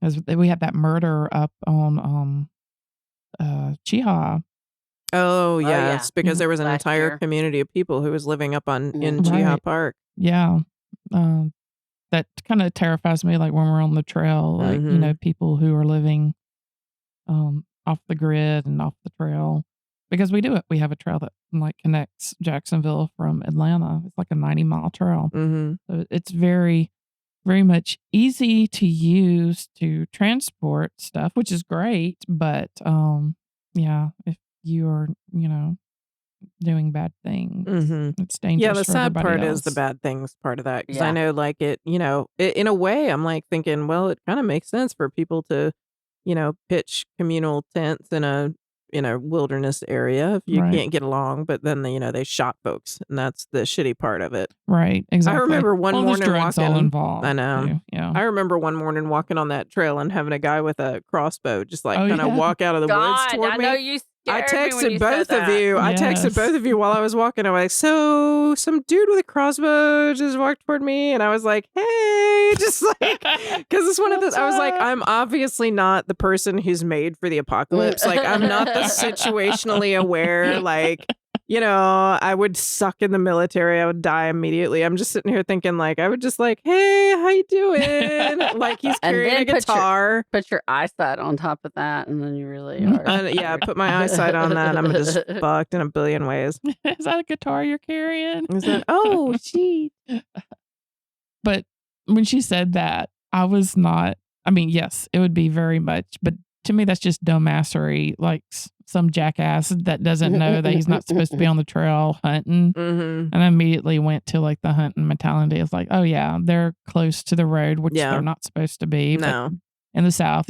As we had that murder up on Cheehaw. Oh, yes, because there was an entire community of people who was living up in Cheehaw Park. Yeah. That kind of terrifies me, like when we're on the trail, like, people who are living off the grid and off the trail. Because we do it. We have a trail that like connects Jacksonville from Atlanta. It's like a 90-mile trail. Mm-hmm. So it's very, very much easy to use to transport stuff, which is great. But if you are, doing bad things, it's dangerous. Yeah, the for sad part else. is the bad things part of that. Because I know, like, in a way, I'm like thinking, well, it kind of makes sense for people to, pitch communal tents in a wilderness area if you can't get along, but then they shot folks, and that's the shitty part of it. Right, exactly. I remember one morning walking. All involved. I know. Too. Yeah. I remember one morning walking on that trail and having a guy with a crossbow just like kind of walk out of the woods toward me. I know you. I texted both of you. I texted both of you while I was walking. I'm like, so some dude with a crossbow just walked toward me, and I was like, hey, just like, because it's one of those. I was like, I'm obviously not the person who's made for the apocalypse. Like, I'm not the situationally aware. Like, I would suck in the military. I would die immediately. I'm just sitting here thinking, like, I would just like, hey, how you doing? Like, he's carrying a guitar. Put your eyesight on top of that, and then you really are. Put my eyesight on that. I'm just fucked in a billion ways. Is that a guitar you're carrying? Is that? Oh, shit. But when she said that, I was not. I mean, yes, it would be very much, but to me, that's just dumbassery. Like some jackass that doesn't know that he's not supposed to be on the trail hunting, and immediately went to like the hunting mentality. It's like, oh yeah, they're close to the road, which they're not supposed to be. No, but in the South,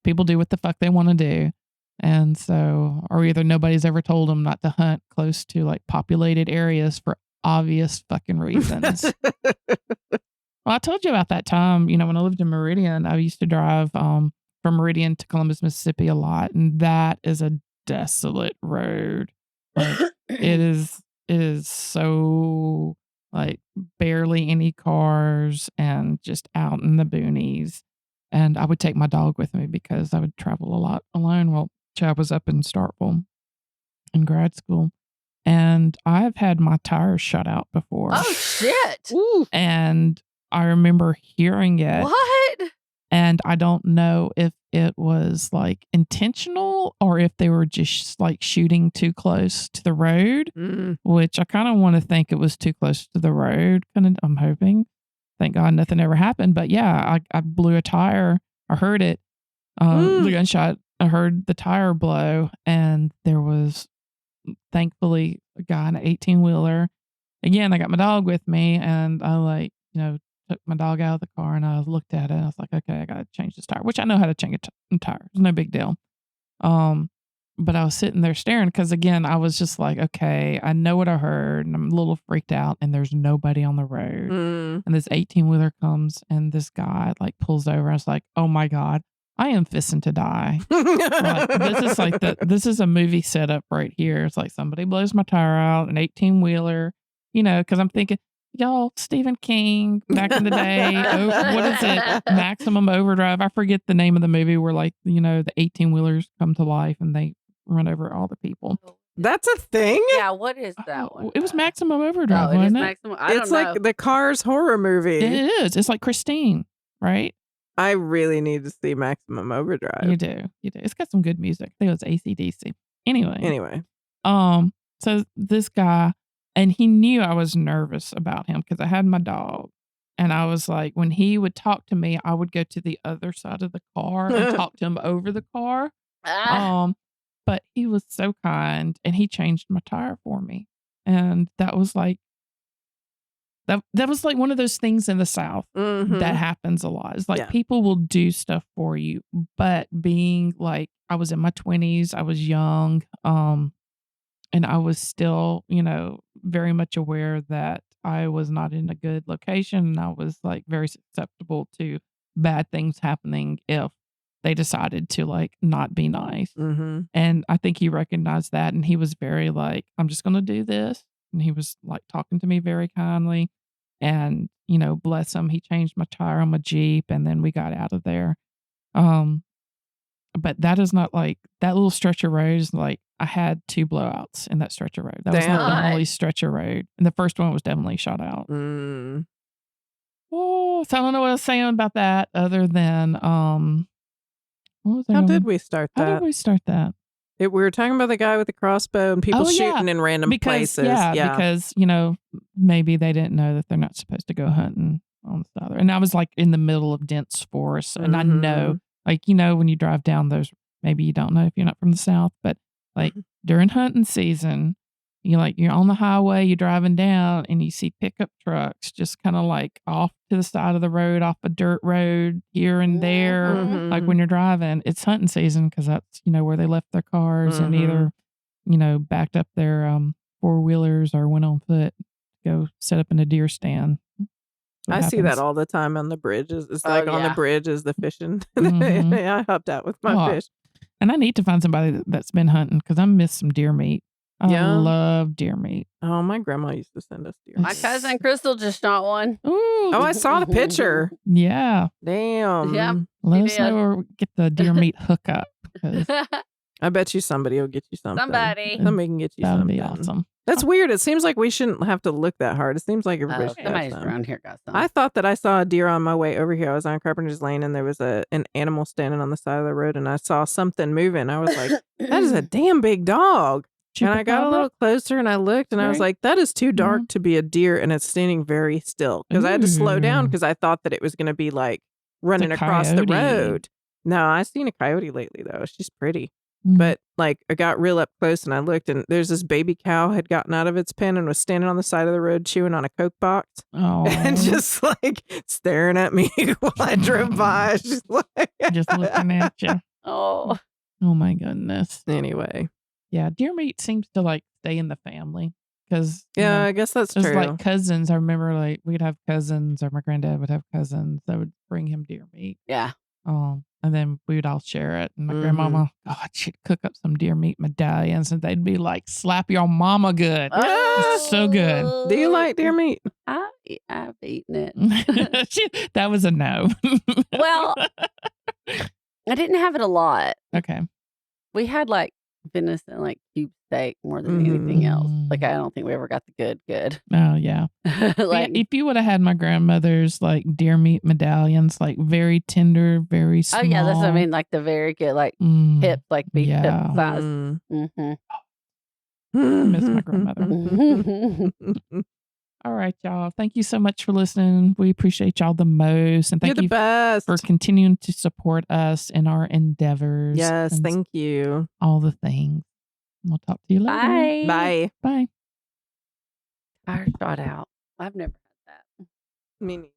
people do what the fuck they want to do, and so, or either nobody's ever told them not to hunt close to like populated areas for obvious fucking reasons. Well, I told you about that time. When I lived in Meridian, I used to drive from Meridian to Columbus, Mississippi a lot, and that is a desolate road. Like, it is so like barely any cars and just out in the boonies. And I would take my dog with me because I would travel a lot alone. Well, Chad was up in Starkville in grad school, and I've had my tires shut out before. Oh, shit. Ooh. And I remember hearing it. What? And I don't know if it was like intentional or if they were just like shooting too close to the road, which I kind of want to think it was too close to the road. I'm hoping. Thank God nothing ever happened. But yeah, I blew a tire. I heard it. The gunshot. I heard the tire blow, and there was thankfully a guy in an 18-wheeler. Again, I got my dog with me, and I took my dog out of the car, and I looked at it, and I was like, okay, I got to change this tire, which I know how to change a tire. It's no big deal. But I was sitting there staring because, again, I was just like, okay, I know what I heard, and I'm a little freaked out, and there's nobody on the road. And this 18-wheeler comes, and this guy like pulls over. I was like, oh my God, I am fisting to die. This is a movie setup right here. It's like somebody blows my tire out, an 18-wheeler, because I'm thinking, y'all, Stephen King back in the day. What is it? Maximum Overdrive. I forget the name of the movie where the 18-wheelers come to life and they run over all the people. That's a thing? Yeah, what is that one? It was Maximum Overdrive, it is wasn't it? Maximum. I don't It's know. like the Cars horror movie. It is. It's like Christine, right? I really need to see Maximum Overdrive. You do. It's got some good music. I think it was AC/DC. Anyway. So this guy, and he knew I was nervous about him because I had my dog. And I was like, when he would talk to me, I would go to the other side of the car and talk to him over the car. But he was so kind, and he changed my tire for me. And that was like, that was like one of those things in the South that happens a lot. It's like people will do stuff for you, but being like, I was in my 20s, I was young, and I was still, very much aware that I was not in a good location, and I was like very susceptible to bad things happening if they decided to like not be nice. And I think he recognized that, and he was very like, I'm just going to do this. And he was like talking to me very kindly, and, bless him, he changed my tire on my Jeep, and then we got out of there. But that is not like, that little stretch of road is like, I had 2 blowouts in that stretch of road. That was not the only stretch of road. And the first one was definitely shot out. Oh, so I don't know what I was saying about that other than, what was I How going- did we start that? How did we start that? We were talking about the guy with the crossbow and people shooting in random places. Because, maybe they didn't know that they're not supposed to go hunting on the side. And I was like in the middle of dense forest. And I know, when you drive down those, maybe you don't know if you're not from the South, but like during hunting season, you're on the highway, you're driving down, and you see pickup trucks just kind of like off to the side of the road, off a dirt road here and there. Like when you're driving, it's hunting season because that's, where they left their cars and either, backed up their 4-wheelers or went on foot to go set up in a deer stand. I see that all the time on the bridges. It's like on the bridge is the fishing. I hopped out with my fish. And I need to find somebody that's been hunting because I miss some deer meat. I love deer meat. Oh, my grandma used to send us deer meat. My cousin Crystal just shot one. Ooh. Oh, I saw the picture. Yeah. Damn. Yeah. Let us know where we get the deer meat hookup. I bet you somebody will get you something. Somebody can get you something. That'd be awesome. That's weird. It seems like we shouldn't have to look that hard. It seems like everybody should have somebody's some. around here got some. I thought that I saw a deer on my way over here. I was on Carpenter's Lane, and there was an animal standing on the side of the road, and I saw something moving. I was like, that is a damn big dog. And I got a little closer, and I looked, and I was like, that is too dark to be a deer, and it's standing very still. Because I had to slow down because I thought that it was going to be like running across the road. No, I've seen a coyote lately, though. She's pretty. But like I got real up close and I looked, and there's this baby cow had gotten out of its pen and was standing on the side of the road chewing on a Coke box and just like staring at me while I drove by. She's like just looking at you. Oh my goodness. Anyway. Yeah. Deer meat seems to like stay in the family because I guess that's true. Like cousins. I remember like we'd have cousins, or my granddad would have cousins that would bring him deer meat. yeah. And then we would all share it. And my grandmama, God, she'd cook up some deer meat medallions, and they'd be like, slap your mama good. It's so good. Do you like deer meat? I've eaten it. That was a no. Well, I didn't have it a lot. Okay. We had like venison, like cube steak, more than anything else. Like Mm. I don't think we ever got the good. Oh yeah. But yeah, Like if you would have had my grandmother's like deer meat medallions, like very tender, very oh small. yeah, that's what I mean. Like the very good, like hips, like beef hip yeah. size. Mm. I miss my grandmother. All right, y'all. Thank you so much for listening. We appreciate y'all the most. And You're thank the you best. for continuing to support us in our endeavors. Yes, and thank you. all the things. We'll talk to you later. Bye. Bye. Bye. Tire shot out. I've never had that. Me neither.